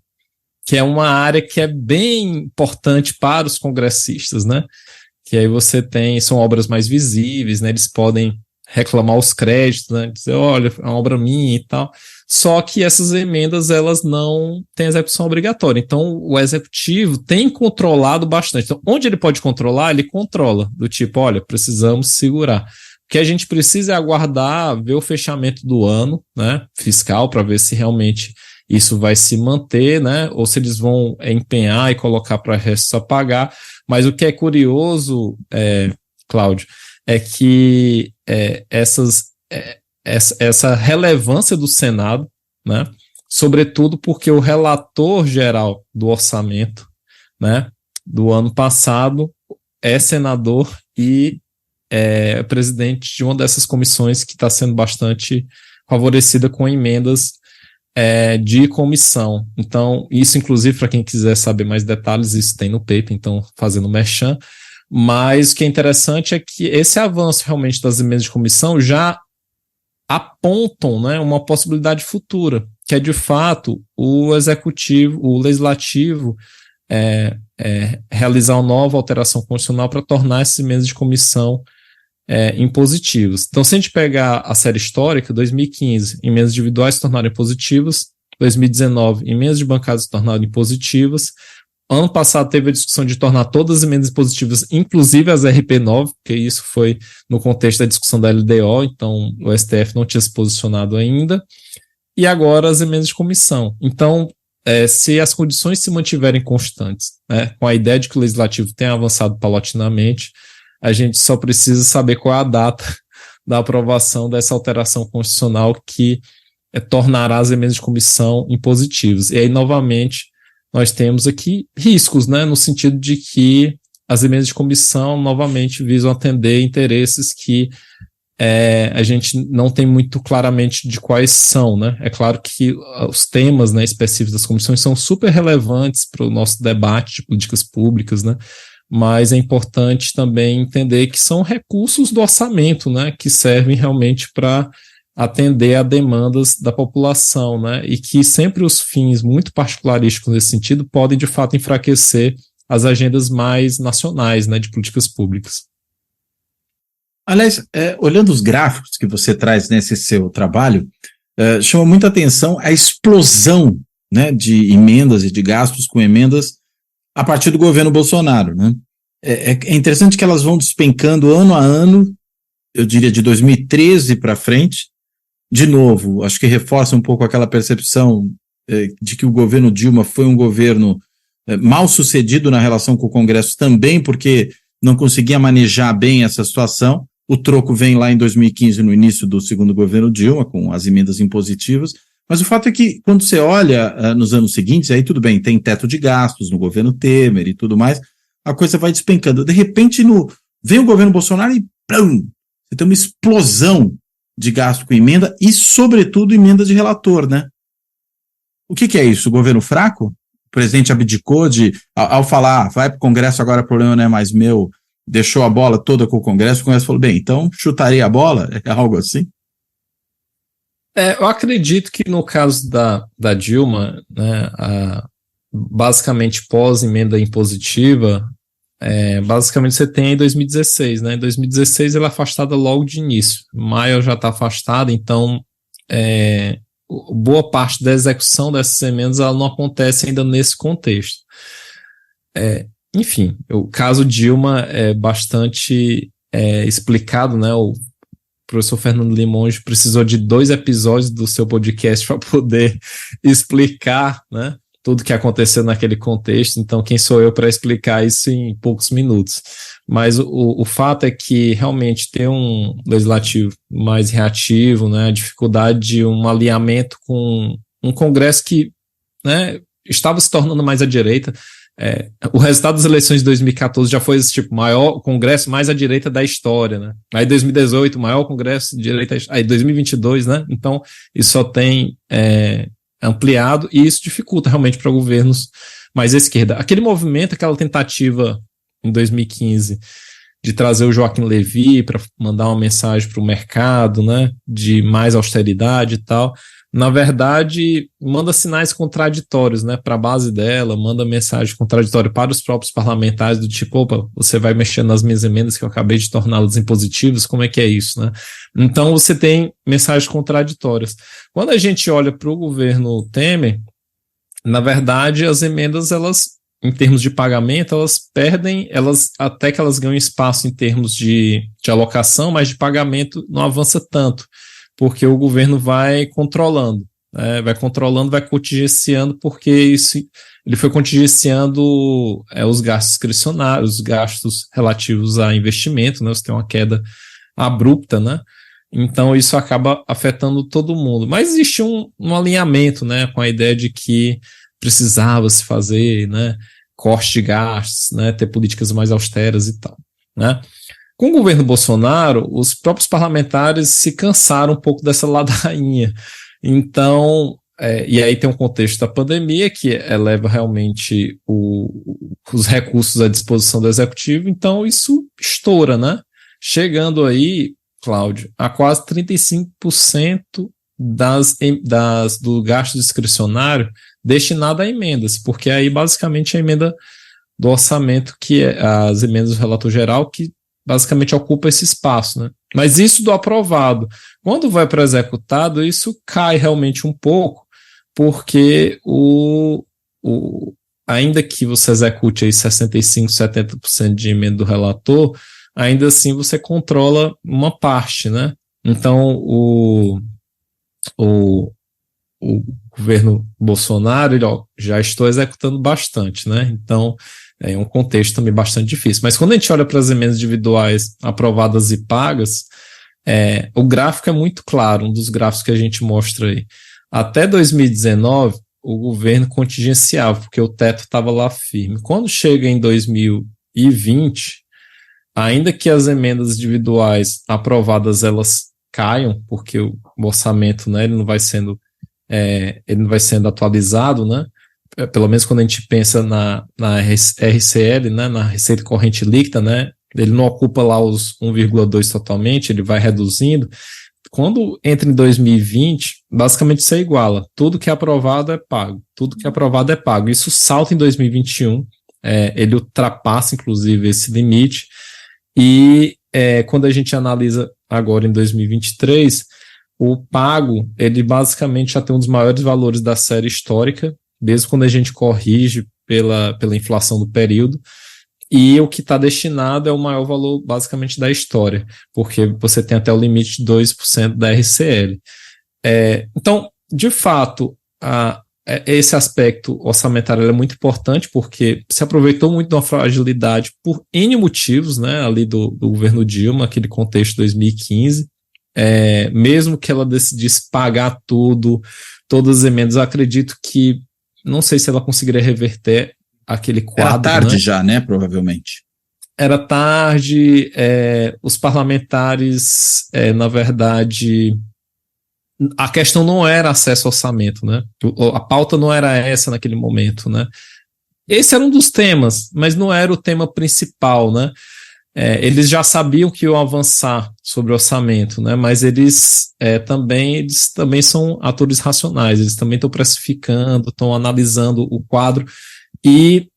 que é uma área que é bem importante para os congressistas, né? Que aí você são obras mais visíveis, né? Eles podem reclamar os créditos, né? Dizer, olha, é uma obra minha e tal. Só que essas emendas, elas não têm execução obrigatória. Então, o executivo tem controlado bastante. Então, onde ele pode controlar, ele controla. Do tipo, olha, precisamos segurar. O que a gente precisa é aguardar, ver o fechamento do ano, né, fiscal, para ver se realmente isso vai se manter, né? Ou se eles vão empenhar e colocar para resto a pagar. Mas o que é curioso, Cláudio, é que essa relevância do Senado, né? Sobretudo porque o relator geral do orçamento, né, do ano passado é senador e é presidente de uma dessas comissões que está sendo bastante favorecida com emendas de comissão. Então, isso inclusive para quem quiser saber mais detalhes, isso tem no paper, então fazendo merchan. Mas o que é interessante é que esse avanço realmente das emendas de comissão já apontam, né, uma possibilidade futura, que é de fato o executivo, o legislativo realizar uma nova alteração constitucional para tornar essas emendas de comissão impositivas. Então, se a gente pegar a série histórica, 2015, emendas individuais se tornaram impositivas, 2019, emendas de bancada se tornaram impositivas. Ano passado teve a discussão de tornar todas as emendas impositivas, inclusive as RP9, porque isso foi no contexto da discussão da LDO, então o STF não tinha se posicionado ainda. E agora as emendas de comissão. Então, se as condições se mantiverem constantes, né, com a ideia de que o legislativo tenha avançado paulatinamente, a gente só precisa saber qual é a data da aprovação dessa alteração constitucional que tornará as emendas de comissão impositivas. E aí, novamente, nós temos aqui riscos, né, no sentido de que as emendas de comissão, novamente, visam atender interesses que a gente não tem muito claramente de quais são, né? É claro que os temas, né, específicos das comissões são super relevantes para o nosso debate de políticas públicas, né? Mas é importante também entender que são recursos do orçamento, né, que servem realmente para atender a demandas da população, né, e que sempre os fins muito particularísticos nesse sentido podem, de fato, enfraquecer as agendas mais nacionais, né, de políticas públicas. Aliás, olhando os gráficos que você traz nesse seu trabalho, chama muita atenção a explosão, né, de emendas e de gastos com emendas a partir do governo Bolsonaro, né? É interessante que elas vão despencando ano a ano, eu diria de 2013 para frente. De novo, acho que reforça um pouco aquela percepção de que o governo Dilma foi um governo mal sucedido na relação com o Congresso também, porque não conseguia manejar bem essa situação. O troco vem lá em 2015, no início do segundo governo Dilma, com as emendas impositivas. Mas o fato é que, quando você olha nos anos seguintes, aí tudo bem, tem teto de gastos no governo Temer e tudo mais, a coisa vai despencando. De repente, vem o governo Bolsonaro e plum, você tem uma explosão de gasto com emenda e, sobretudo, emenda de relator, né? O que é isso? O governo fraco? O presidente abdicou ao falar, vai para o Congresso, agora o problema não é mais meu, deixou a bola toda com o Congresso falou, bem, então chutarei a bola? É algo assim? Eu acredito que no caso da Dilma, né, basicamente pós-emenda impositiva, basicamente você tem em 2016, né? Em 2016 ela é afastada logo de início. Maio ela já está afastada, então boa parte da execução dessas emendas ela não acontece ainda nesse contexto. Enfim, o caso Dilma é bastante explicado, né? O professor Fernando Limonge precisou de 2 episódios do seu podcast para poder explicar, né, tudo que aconteceu naquele contexto. Então, quem sou eu para explicar isso em poucos minutos? Mas o fato é que realmente ter um legislativo mais reativo, né, a dificuldade de um alinhamento com um Congresso que, né, estava se tornando mais à direita. O resultado das eleições de 2014 já foi esse tipo, maior congresso mais à direita da história, né? Aí 2018, maior congresso de direita, aí 2022, né? Então, isso só tem ampliado e isso dificulta realmente para governos mais à esquerda. Aquele movimento, aquela tentativa em 2015 de trazer o Joaquim Levy para mandar uma mensagem para o mercado, né? De mais austeridade e tal, na verdade, manda sinais contraditórios, né, para a base dela, manda mensagem contraditória para os próprios parlamentares, do tipo, opa, você vai mexer nas minhas emendas que eu acabei de torná-las impositivas, como é que é isso, né? Então você tem mensagens contraditórias. Quando a gente olha para o governo Temer, na verdade, as emendas, elas, em termos de pagamento, elas perdem, até que elas ganham espaço em termos de alocação, mas de pagamento não avança tanto, porque o governo vai controlando, né? Vai contingenciando, porque ele foi contingenciando os gastos discricionários, os gastos relativos a investimento, né? Você tem uma queda abrupta, né? Então isso acaba afetando todo mundo. Mas existe um alinhamento, né, com a ideia de que precisava se fazer, né, corte de gastos, né, ter políticas mais austeras e tal, né? Com o governo Bolsonaro, os próprios parlamentares se cansaram um pouco dessa ladainha. Então, E aí tem um contexto da pandemia que eleva realmente os recursos à disposição do executivo, então isso estoura, né? Chegando aí, Cláudio, a quase 35% do gasto discricionário destinado a emendas, porque aí basicamente a emenda do orçamento, que é as emendas do relator geral, que basicamente ocupa esse espaço, né? Mas isso do aprovado, quando vai para o executado, isso cai realmente um pouco, porque ainda que você execute aí 65%, 70% de emenda do relator, ainda assim você controla uma parte, né? Então, o governo Bolsonaro, ele, já estou executando bastante, né? Então, é um contexto também bastante difícil. Mas quando a gente olha para as emendas individuais aprovadas e pagas, o gráfico é muito claro, um dos gráficos que a gente mostra aí. Até 2019, o governo contingenciava, porque o teto estava lá firme. Quando chega em 2020, ainda que as emendas individuais aprovadas elas caiam, porque o orçamento, né, ele não vai sendo atualizado, né? Pelo menos quando a gente pensa na RCL, né, na receita corrente líquida, né, ele não ocupa lá os 1,2 totalmente, ele vai reduzindo. Quando entra em 2020, basicamente isso é iguala. Tudo que é aprovado é pago. Tudo que é aprovado é pago. Isso salta em 2021, ele ultrapassa, inclusive, esse limite. E quando a gente analisa agora em 2023, o pago, ele basicamente já tem um dos maiores valores da série histórica, mesmo quando a gente corrige pela inflação do período. E o que está destinado é o maior valor, basicamente, da história, porque você tem até o limite de 2% da RCL. Então, de fato, esse aspecto orçamentário é muito importante, porque se aproveitou muito de uma fragilidade por N motivos, né, ali do governo Dilma, aquele contexto de 2015. Mesmo que ela decidisse pagar tudo, todas as emendas, eu acredito que, não sei se ela conseguiria reverter aquele quadro. Era tarde, né? Já, né, provavelmente. Era tarde, os parlamentares, na verdade, a questão não era acesso ao orçamento, né? A pauta não era essa naquele momento, né? Esse era um dos temas, mas não era o tema principal, né? Eles já sabiam que iam avançar sobre o orçamento, né? Mas eles também são atores racionais, eles também estão precificando, estão analisando o quadro, e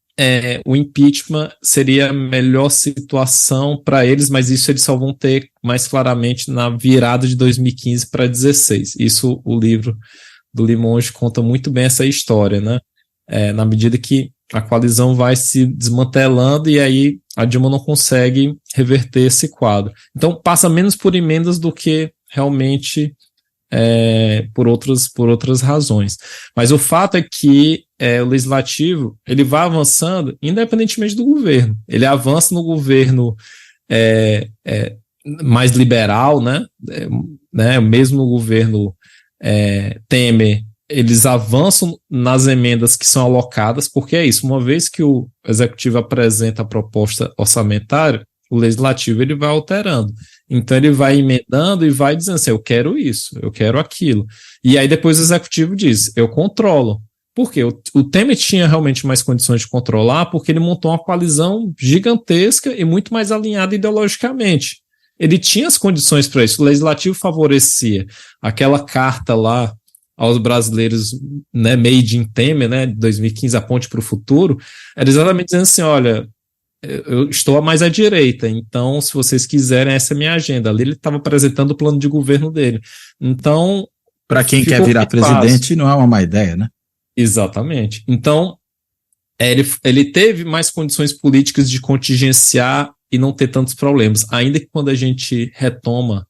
o impeachment seria a melhor situação para eles, mas isso eles só vão ter mais claramente na virada de 2015 para 2016. Isso o livro do Limonge conta muito bem essa história, né? Na medida que a coalizão vai se desmantelando e aí a Dilma não consegue reverter esse quadro. Então passa menos por emendas do que realmente por outras razões. Mas o fato é que o legislativo ele vai avançando independentemente do governo. Ele avança no governo mais liberal, né? Mesmo no governo Temer, eles avançam nas emendas que são alocadas, porque é isso, uma vez que o executivo apresenta a proposta orçamentária, o legislativo ele vai alterando. Então ele vai emendando e vai dizendo assim, eu quero isso, eu quero aquilo. E aí depois o executivo diz, eu controlo. Por quê? O Temer tinha realmente mais condições de controlar porque ele montou uma coalizão gigantesca e muito mais alinhada ideologicamente. Ele tinha as condições para isso, o legislativo favorecia. Aquela carta lá aos brasileiros, né, Made in Temer, né, de 2015, a ponte para o futuro, era exatamente dizendo assim, olha, eu estou mais à direita, então se vocês quiserem, essa é a minha agenda. Ali ele estava apresentando o plano de governo dele. Então, para quem quer virar presidente, não é uma má ideia, né? Exatamente. Então, ele teve mais condições políticas de contingenciar e não ter tantos problemas. Ainda que quando a gente retoma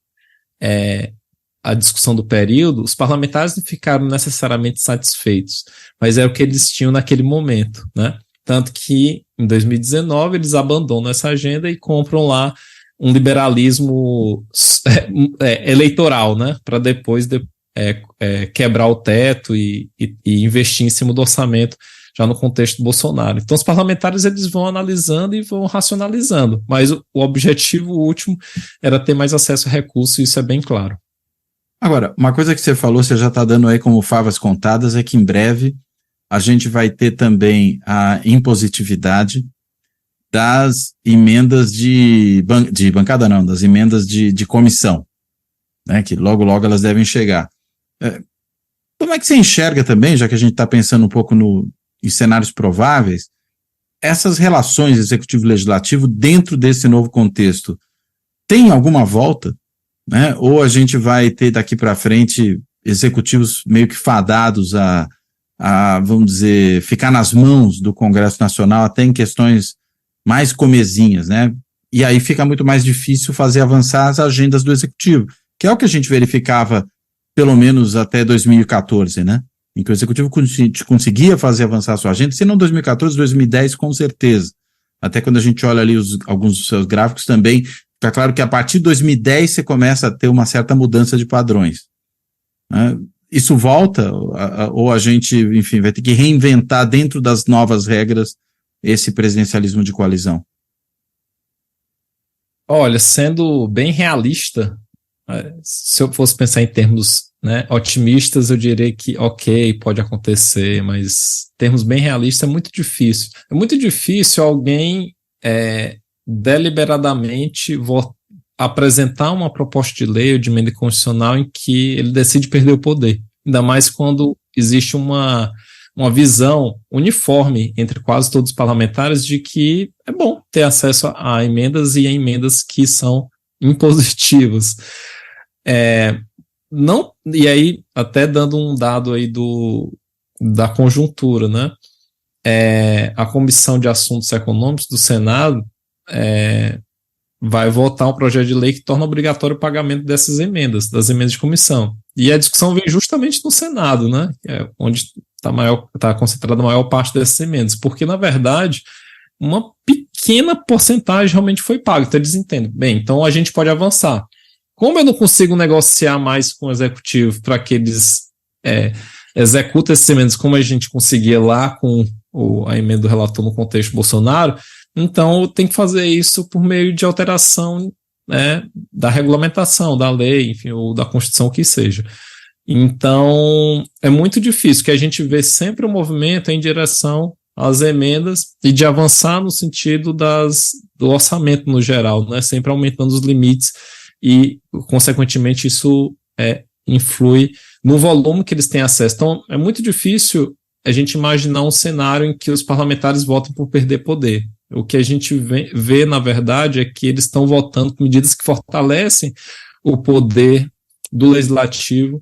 a discussão do período, os parlamentares não ficaram necessariamente satisfeitos, mas é o que eles tinham naquele momento, né? Tanto que, em 2019, eles abandonam essa agenda e compram lá um liberalismo eleitoral, né? Para depois quebrar o teto e investir em cima do orçamento, já no contexto do Bolsonaro. Então, os parlamentares eles vão analisando e vão racionalizando, mas o objetivo último era ter mais acesso a recursos, e isso é bem claro. Agora, uma coisa que você falou, você já está dando aí como favas contadas, é que em breve a gente vai ter também a impositividade das emendas de bancada, não, das emendas de comissão, né, que logo, logo elas devem chegar. Como é que você enxerga também, já que a gente está pensando um pouco em cenários prováveis, essas relações executivo-legislativo dentro desse novo contexto? Tem alguma volta? Né? Ou a gente vai ter daqui para frente executivos meio que fadados a, vamos dizer, ficar nas mãos do Congresso Nacional até em questões mais comezinhas, né? E aí fica muito mais difícil fazer avançar as agendas do Executivo, que é o que a gente verificava pelo menos até 2014, né? Em que o Executivo conseguia fazer avançar a sua agenda, se não 2014, 2010 com certeza. Até quando a gente olha ali alguns dos seus gráficos também, fica claro que a partir de 2010 você começa a ter uma certa mudança de padrões. Né? Isso volta, ou a gente, enfim, vai ter que reinventar dentro das novas regras esse presidencialismo de coalizão? Olha, sendo bem realista, se eu fosse pensar em termos, né, otimistas, eu diria que ok, pode acontecer, mas em termos bem realistas é muito difícil. É muito difícil alguém deliberadamente apresentar uma proposta de lei ou de emenda constitucional em que ele decide perder o poder. Ainda mais quando existe uma visão uniforme entre quase todos os parlamentares de que é bom ter acesso a emendas e a emendas que são impositivas. Não, e aí, até dando um dado aí da conjuntura, né? A Comissão de Assuntos Econômicos do Senado vai votar um projeto de lei que torna obrigatório o pagamento dessas emendas, das emendas de comissão. E a discussão vem justamente no Senado, né? Onde está concentrada a maior parte dessas emendas, porque, na verdade, uma pequena porcentagem realmente foi paga. Então, eles entendem. Bem, então a gente pode avançar. Como eu não consigo negociar mais com o Executivo para que eles executem essas emendas como a gente conseguia lá com a emenda do relator no contexto Bolsonaro, então eu tenho que fazer isso por meio de alteração, né, da regulamentação, da lei, enfim, ou da Constituição, o que seja. Então, é muito difícil, que a gente vê sempre o movimento em direção às emendas e de avançar no sentido do orçamento no geral, né, sempre aumentando os limites e, consequentemente, isso influi no volume que eles têm acesso. Então, é muito difícil a gente imaginar um cenário em que os parlamentares votem por perder poder. O que a gente vê, na verdade, é que eles estão votando por medidas que fortalecem o poder do legislativo,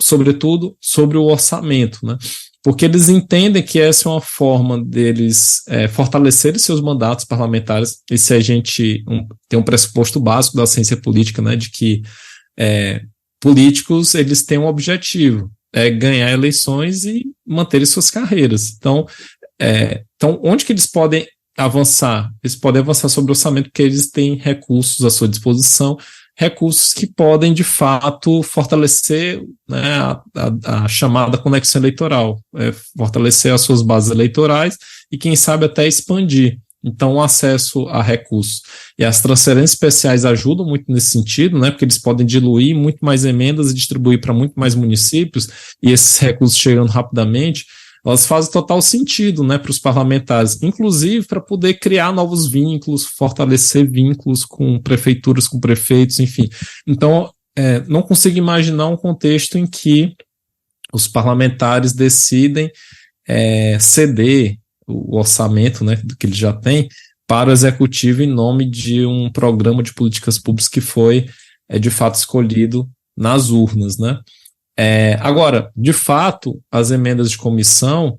sobretudo sobre o orçamento, né? Porque eles entendem que essa é uma forma deles fortalecerem seus mandatos parlamentares, e se a gente tem um pressuposto básico da ciência política, né, de que políticos eles têm um objetivo, ganhar eleições e manter suas carreiras. Então, onde que eles podem avançar? Eles podem avançar sobre o orçamento porque eles têm recursos à sua disposição, recursos que podem, de fato, fortalecer, né, a chamada conexão eleitoral, fortalecer as suas bases eleitorais e, quem sabe, até expandir. Então, o acesso a recursos e as transferências especiais ajudam muito nesse sentido, né, porque eles podem diluir muito mais emendas e distribuir para muito mais municípios, e esses recursos chegando rapidamente, elas fazem total sentido, né, para os parlamentares, inclusive para poder criar novos vínculos, fortalecer vínculos com prefeituras, com prefeitos, enfim. Então, não consigo imaginar um contexto em que os parlamentares decidem ceder o orçamento, né, que eles já têm, para o executivo em nome de um programa de políticas públicas que foi, de fato, escolhido nas urnas, né? Agora, de fato, as emendas de comissão,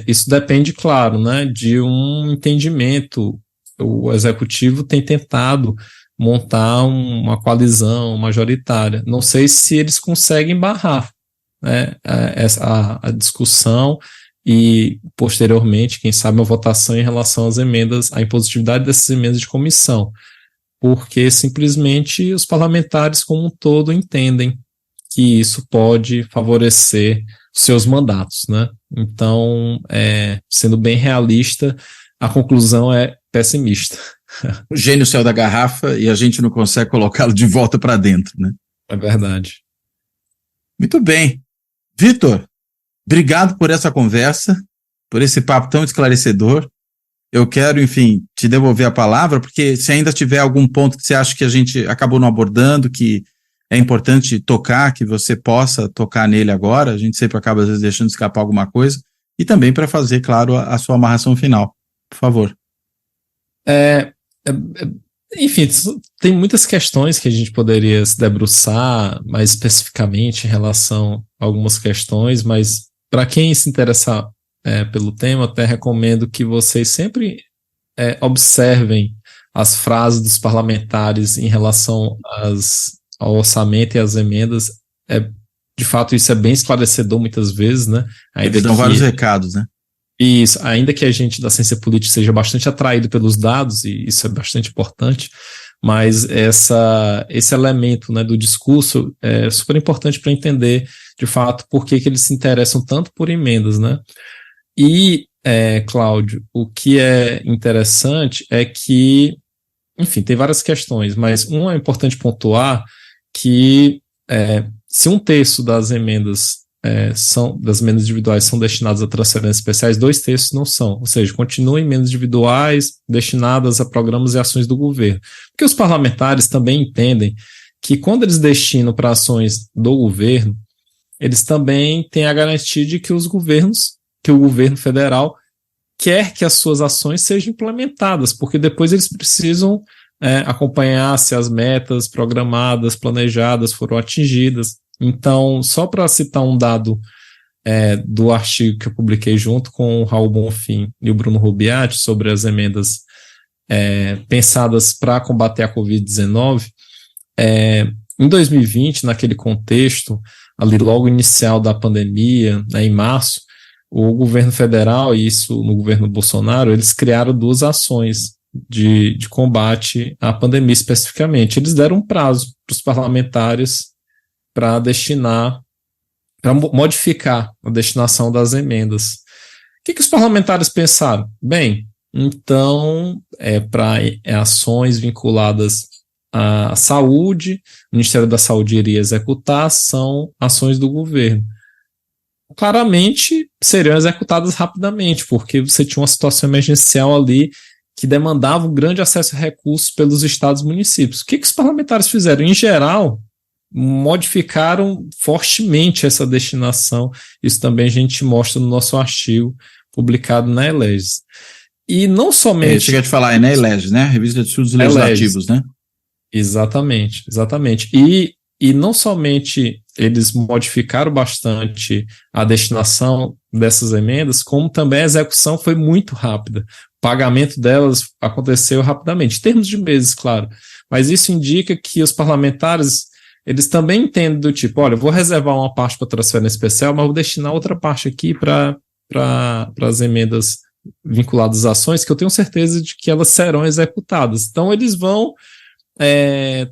isso depende, claro, né, de um entendimento. O executivo tem tentado montar uma coalizão majoritária. Não sei se eles conseguem barrar, né, a discussão e, posteriormente, quem sabe, uma votação em relação às emendas, à impositividade dessas emendas de comissão, porque simplesmente os parlamentares como um todo entendem que isso pode favorecer os seus mandatos, né? Então, sendo bem realista, a conclusão é pessimista. O gênio saiu da garrafa e a gente não consegue colocá-lo de volta para dentro, né? É verdade. Muito bem. Vitor, obrigado por essa conversa, por esse papo tão esclarecedor. Eu quero, enfim, te devolver a palavra, porque se ainda tiver algum ponto que você acha que a gente acabou não abordando, que é importante tocar, que você possa tocar nele agora, a gente sempre acaba, às vezes, deixando escapar alguma coisa, e também para fazer, claro, a sua amarração final. Por favor. Enfim, tem muitas questões que a gente poderia se debruçar mais especificamente em relação a algumas questões, mas para quem se interessar pelo tema, até recomendo que vocês sempre observem as frases dos parlamentares em relação ao orçamento e às emendas. De fato, isso é bem esclarecedor muitas vezes, né? Eles dão vários recados, né? Isso, ainda que a gente da ciência política seja bastante atraído pelos dados, e isso é bastante importante, mas esse elemento, né, do discurso é super importante para entender, de fato, por que eles se interessam tanto por emendas, né? E, Cláudio, o que é interessante é que, enfim, tem várias questões, mas uma é importante pontuar que se um terço das emendas das emendas individuais são destinadas a transferências especiais, 2/3 não são, ou seja, continuam emendas individuais destinadas a programas e ações do governo. Porque os parlamentares também entendem que quando eles destinam para ações do governo, eles também têm a garantia de que o governo federal quer que as suas ações sejam implementadas, porque depois eles precisam acompanhar se as metas programadas, planejadas foram atingidas. Então, só para citar um dado do artigo que eu publiquei junto com o Raul Bonfim e o Bruno Rubiati sobre as emendas pensadas para combater a Covid-19, em 2020, naquele contexto, ali logo inicial da pandemia, em março, o governo federal, e isso no governo Bolsonaro, eles criaram 2 ações de combate à pandemia especificamente. Eles deram um prazo para os parlamentares para modificar a destinação das emendas. O que os parlamentares pensaram? Bem, então, para ações vinculadas à saúde, o Ministério da Saúde iria executar, são ações do governo. Claramente, seriam executadas rapidamente, porque você tinha uma situação emergencial ali que demandava um grande acesso a recursos pelos estados e municípios. O que os parlamentares fizeram? Em geral, modificaram fortemente essa destinação. Isso também a gente mostra no nosso artigo publicado na Eleges. E não somente... Chega de falar, na Eleges, né? Revista de Estudos Legislativos, né? Exatamente. E não somente eles modificaram bastante a destinação dessas emendas, como também a execução foi muito rápida. O pagamento delas aconteceu rapidamente, em termos de meses, claro. Mas isso indica que os parlamentares... eles também entendem do tipo, olha, eu vou reservar uma parte para transferência especial, mas vou destinar outra parte aqui para as emendas vinculadas às ações, que eu tenho certeza de que elas serão executadas. Então, eles vão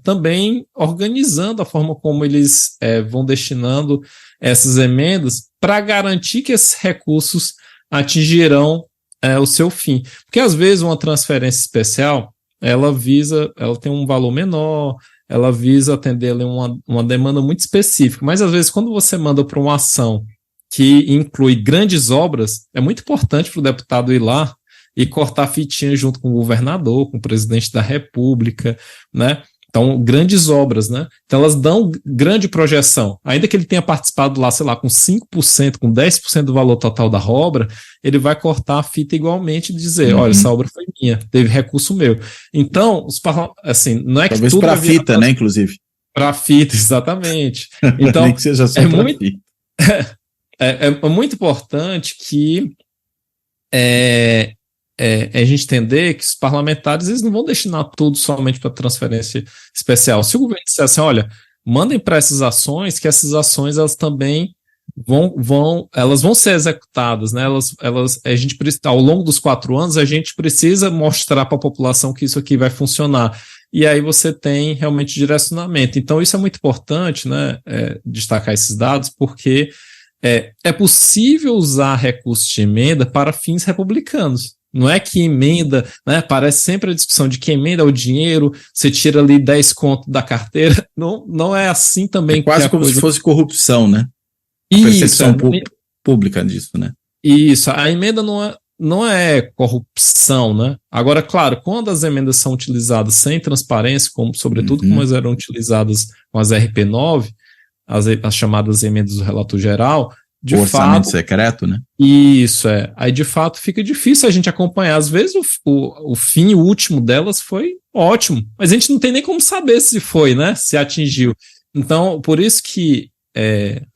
também organizando a forma como eles vão destinando essas emendas para garantir que esses recursos atingirão o seu fim. Porque, às vezes, uma transferência especial, ela tem um valor menor, ela visa atender uma demanda muito específica, mas às vezes quando você manda para uma ação que inclui grandes obras, é muito importante para o deputado ir lá e cortar fitinha junto com o governador, com o presidente da República, né? Então, grandes obras, né? Então, elas dão grande projeção. Ainda que ele tenha participado lá, sei lá, com 5%, com 10% do valor total da obra, ele vai cortar a fita igualmente e dizer, olha, essa obra foi minha, teve recurso meu. Então, assim, não é que talvez tudo... para a fita, né, inclusive. Para a fita, exatamente. Então, nem que seja só para a fita. É muito importante que a gente entender que os parlamentares eles não vão destinar tudo somente para transferência especial. Se o governo disser assim, olha, mandem para essas ações, que essas ações elas também elas vão ser executadas, né? A gente precisa, ao longo dos 4 anos, a gente precisa mostrar para a população que isso aqui vai funcionar. E aí você tem realmente direcionamento. Então, isso é muito importante, né? Destacar esses dados, porque é possível usar recursos de emenda para fins republicanos. Não é que emenda, né? Parece sempre a discussão de que emenda o dinheiro, você tira ali 10 conto da carteira. Não é assim também. É quase como se fosse corrupção, né? A Isso, percepção pública disso, né? Isso, a emenda não é corrupção, né? Agora, claro, quando as emendas são utilizadas sem transparência, como, sobretudo como elas eram utilizadas com as RP9, as chamadas emendas do relator geral, de orçamento fato, secreto, né? Isso, é. Aí, de fato, fica difícil a gente acompanhar. Às vezes, o fim último delas foi ótimo, mas a gente não tem nem como saber se foi, né? Se atingiu. Então, por isso que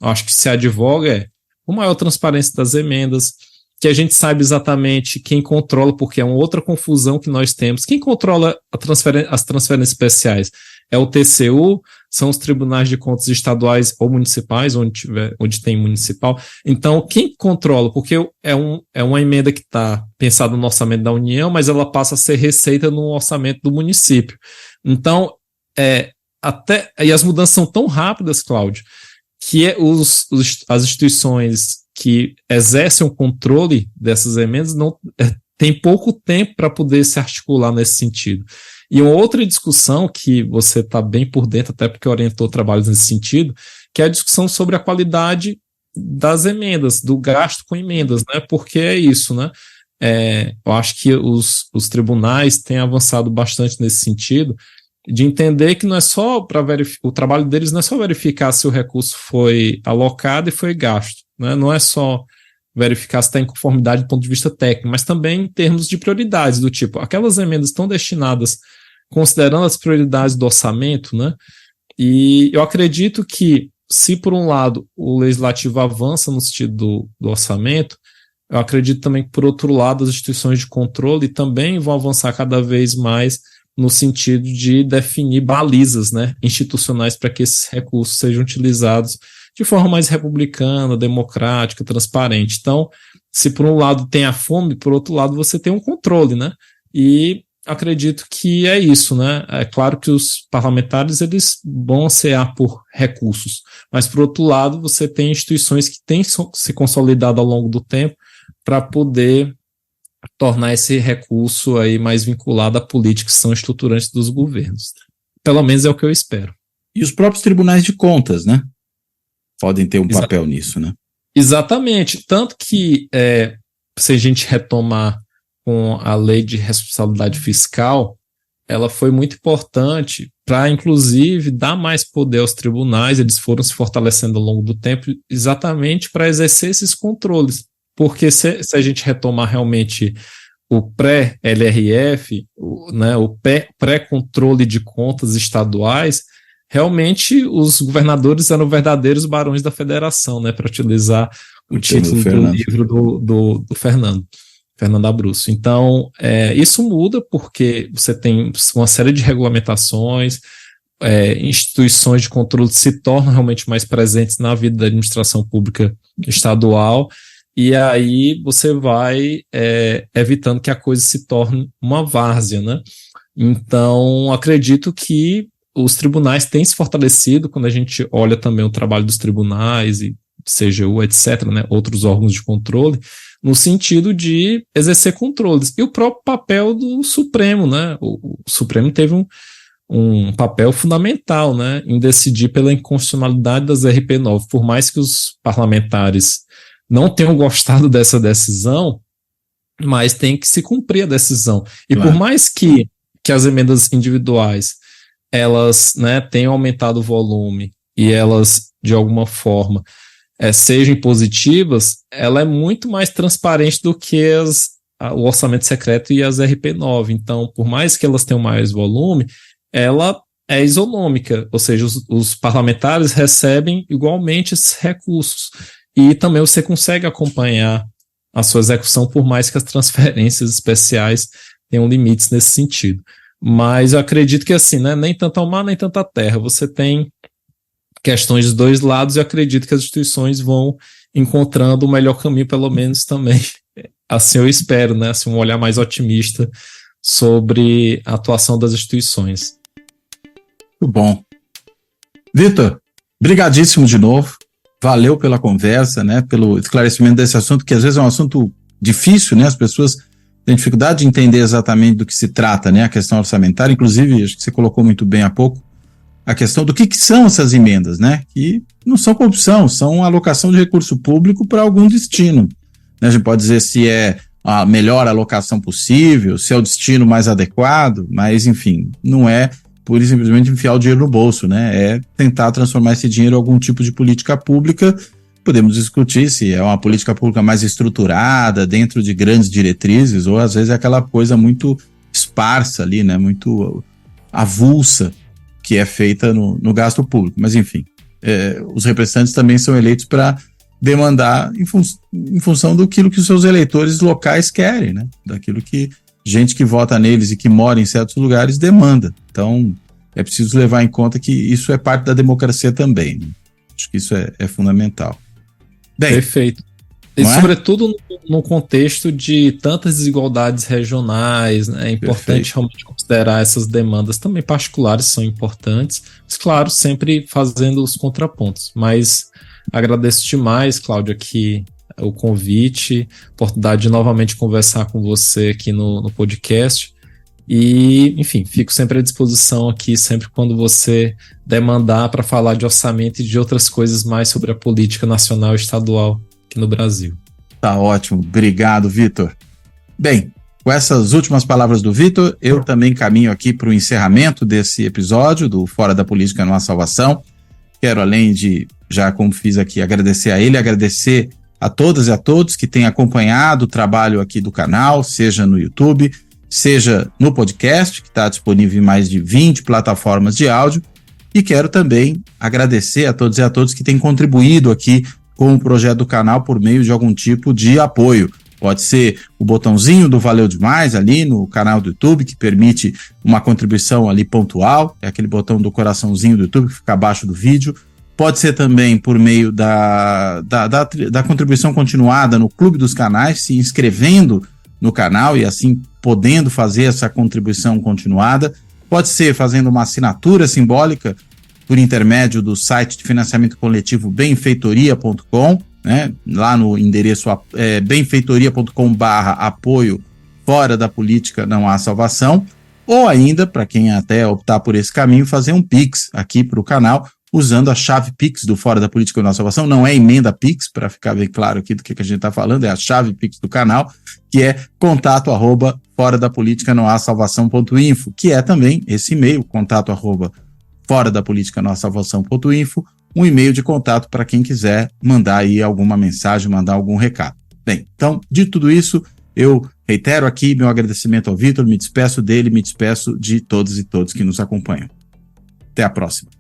acho que se advoga uma maior transparência das emendas, que a gente saiba exatamente quem controla, porque é uma outra confusão que nós temos. Quem controla as transferências especiais? É o TCU, são os tribunais de contas estaduais ou municipais, onde tem municipal. Então, quem controla? Porque é uma emenda que está pensada no orçamento da União, mas ela passa a ser receita no orçamento do município. Então, e as mudanças são tão rápidas, Cláudio, que as instituições que exercem o controle dessas emendas têm pouco tempo para poder se articular nesse sentido. E uma outra discussão que você está bem por dentro, até porque orientou trabalhos nesse sentido, que é a discussão sobre a qualidade das emendas, do gasto com emendas, né? Porque é isso, né? Eu acho que os tribunais têm avançado bastante nesse sentido, de entender que não é só para o trabalho deles não é só verificar se o recurso foi alocado e foi gasto, né? Não é só verificar se está em conformidade do ponto de vista técnico, mas também em termos de prioridades, do tipo, aquelas emendas estão destinadas considerando as prioridades do orçamento, né? E eu acredito que, se por um lado o legislativo avança no sentido do orçamento, eu acredito também que, por outro lado, as instituições de controle também vão avançar cada vez mais no sentido de definir balizas, né, institucionais para que esses recursos sejam utilizados de forma mais republicana, democrática, transparente. Então, se por um lado tem a fome, por outro lado você tem um controle, né? E acredito que é isso, né? É claro que os parlamentares eles vão ansiar por recursos, mas por outro lado você tem instituições que têm se consolidado ao longo do tempo para poder tornar esse recurso aí mais vinculado a políticas que são estruturantes dos governos. Pelo menos é o que eu espero. E os próprios tribunais de contas, né? Podem ter um papel nisso, né? Exatamente. Tanto que, se a gente retomar com a lei de responsabilidade fiscal, ela foi muito importante para, inclusive, dar mais poder aos tribunais. Eles foram se fortalecendo ao longo do tempo exatamente para exercer esses controles. Porque se a gente retomar realmente o pré-LRF, né, o pré-controle de contas estaduais, realmente os governadores eram verdadeiros barões da federação, né, para utilizar o título do livro do Fernando Abruzzo. Então, isso muda porque você tem uma série de regulamentações, instituições de controle se tornam realmente mais presentes na vida da administração pública estadual, e aí você vai evitando que a coisa se torne uma várzea, né? Então, acredito que os tribunais têm se fortalecido quando a gente olha também o trabalho dos tribunais e CGU, etc., né, outros órgãos de controle, no sentido de exercer controles. E o próprio papel do Supremo, né? O Supremo teve um papel fundamental, né, em decidir pela inconstitucionalidade das RP9. Por mais que os parlamentares não tenham gostado dessa decisão, mas tem que se cumprir a decisão. E claro, por mais que as emendas individuais elas, né, tenham aumentado o volume e elas, de alguma forma, sejam positivas, ela é muito mais transparente do que o orçamento secreto e as RP9. Então, por mais que elas tenham mais volume, ela é isonômica, ou seja, os parlamentares recebem igualmente esses recursos. E também você consegue acompanhar a sua execução, por mais que as transferências especiais tenham limites nesse sentido. Mas eu acredito que assim, né, nem tanto ao mar, nem tanto à terra. Você tem questões dos dois lados e eu acredito que as instituições vão encontrando o melhor caminho, pelo menos também. Assim eu espero, né, assim, um olhar mais otimista sobre a atuação das instituições. Muito bom. Vitor, brigadíssimo de novo. Valeu pela conversa, né, pelo esclarecimento desse assunto, que às vezes é um assunto difícil, né, as pessoas tem dificuldade de entender exatamente do que se trata, né, a questão orçamentária. Inclusive, acho que você colocou muito bem há pouco, a questão do que são essas emendas, né, que não são corrupção, são alocação de recurso público para algum destino. A gente pode dizer se é a melhor alocação possível, se é o destino mais adequado, mas, enfim, não é pura e simplesmente enfiar o dinheiro no bolso, né? É tentar transformar esse dinheiro em algum tipo de política pública. Podemos discutir se é uma política pública mais estruturada, dentro de grandes diretrizes, ou às vezes é aquela coisa muito esparsa ali, né? Muito avulsa que é feita no gasto público. Mas, enfim, os representantes também são eleitos para demandar em função daquilo que os seus eleitores locais querem, né? Daquilo que gente que vota neles e que mora em certos lugares demanda. Então, é preciso levar em conta que isso é parte da democracia também, né? Acho que isso é fundamental. Bem, perfeito. E sobretudo no contexto de tantas desigualdades regionais, né? É importante realmente considerar essas demandas também particulares, são importantes, mas claro, sempre fazendo os contrapontos. Mas agradeço demais, Cláudio, aqui o convite, oportunidade de novamente conversar com você aqui no podcast. E, enfim, fico sempre à disposição aqui, sempre quando você demandar para falar de orçamento e de outras coisas mais sobre a política nacional e estadual aqui no Brasil. Tá ótimo. Obrigado, Vitor. Bem, com essas últimas palavras do Vitor, eu também caminho aqui para o encerramento desse episódio do Fora da Política Não Há Salvação. Quero, além de, já como fiz aqui, agradecer a ele, agradecer a todas e a todos que têm acompanhado o trabalho aqui do canal, seja no YouTube, seja no podcast, que está disponível em mais de 20 plataformas de áudio. E quero também agradecer a todos e a todos que têm contribuído aqui com o projeto do canal por meio de algum tipo de apoio. Pode ser o botãozinho do Valeu Demais ali no canal do YouTube, que permite uma contribuição ali pontual, é aquele botão do coraçãozinho do YouTube que fica abaixo do vídeo. Pode ser também por meio da contribuição continuada no Clube dos Canais, se inscrevendo no canal e assim podendo fazer essa contribuição continuada. Pode ser fazendo uma assinatura simbólica por intermédio do site de financiamento coletivo benfeitoria.com, né? Lá no endereço benfeitoria.com/apoio Fora da Política Não Há Salvação, ou ainda, para quem até optar por esse caminho, fazer um Pix aqui para o canal, usando a chave Pix do Fora da Política Não Há Salvação. Não é emenda Pix, para ficar bem claro aqui do que a gente está falando, é a chave Pix do canal, que é contato@foradapolítica-não-há-salvação.info, que é também esse e-mail, contato@foradapolítica-não-há-salvação.info, um e-mail de contato para quem quiser mandar aí alguma mensagem, mandar algum recado. Bem, então, de tudo isso, eu reitero aqui meu agradecimento ao Vitor, me despeço dele, me despeço de todos e todos que nos acompanham. Até a próxima.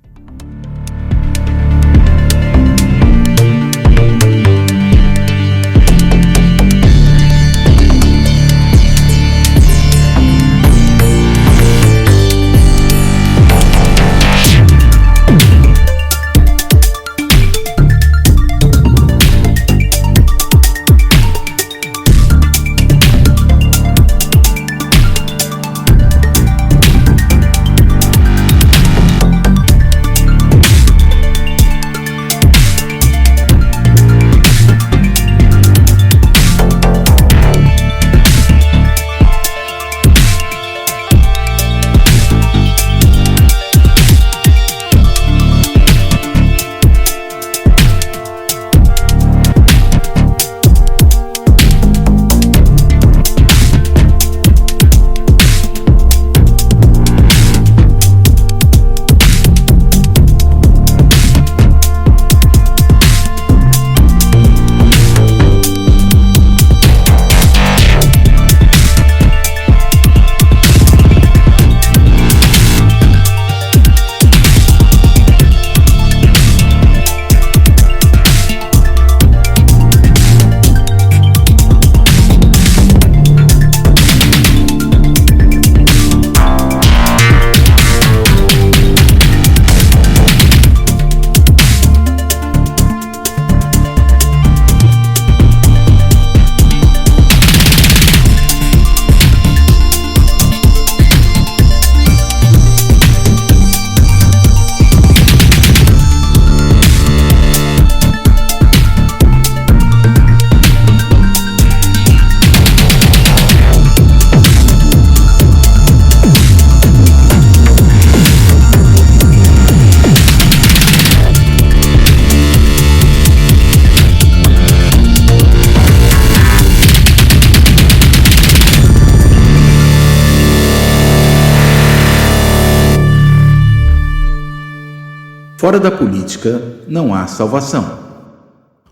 Fora da política não há salvação.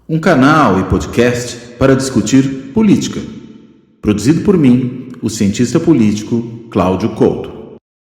Um canal e podcast para discutir política. Produzido por mim, o cientista político Cláudio Couto.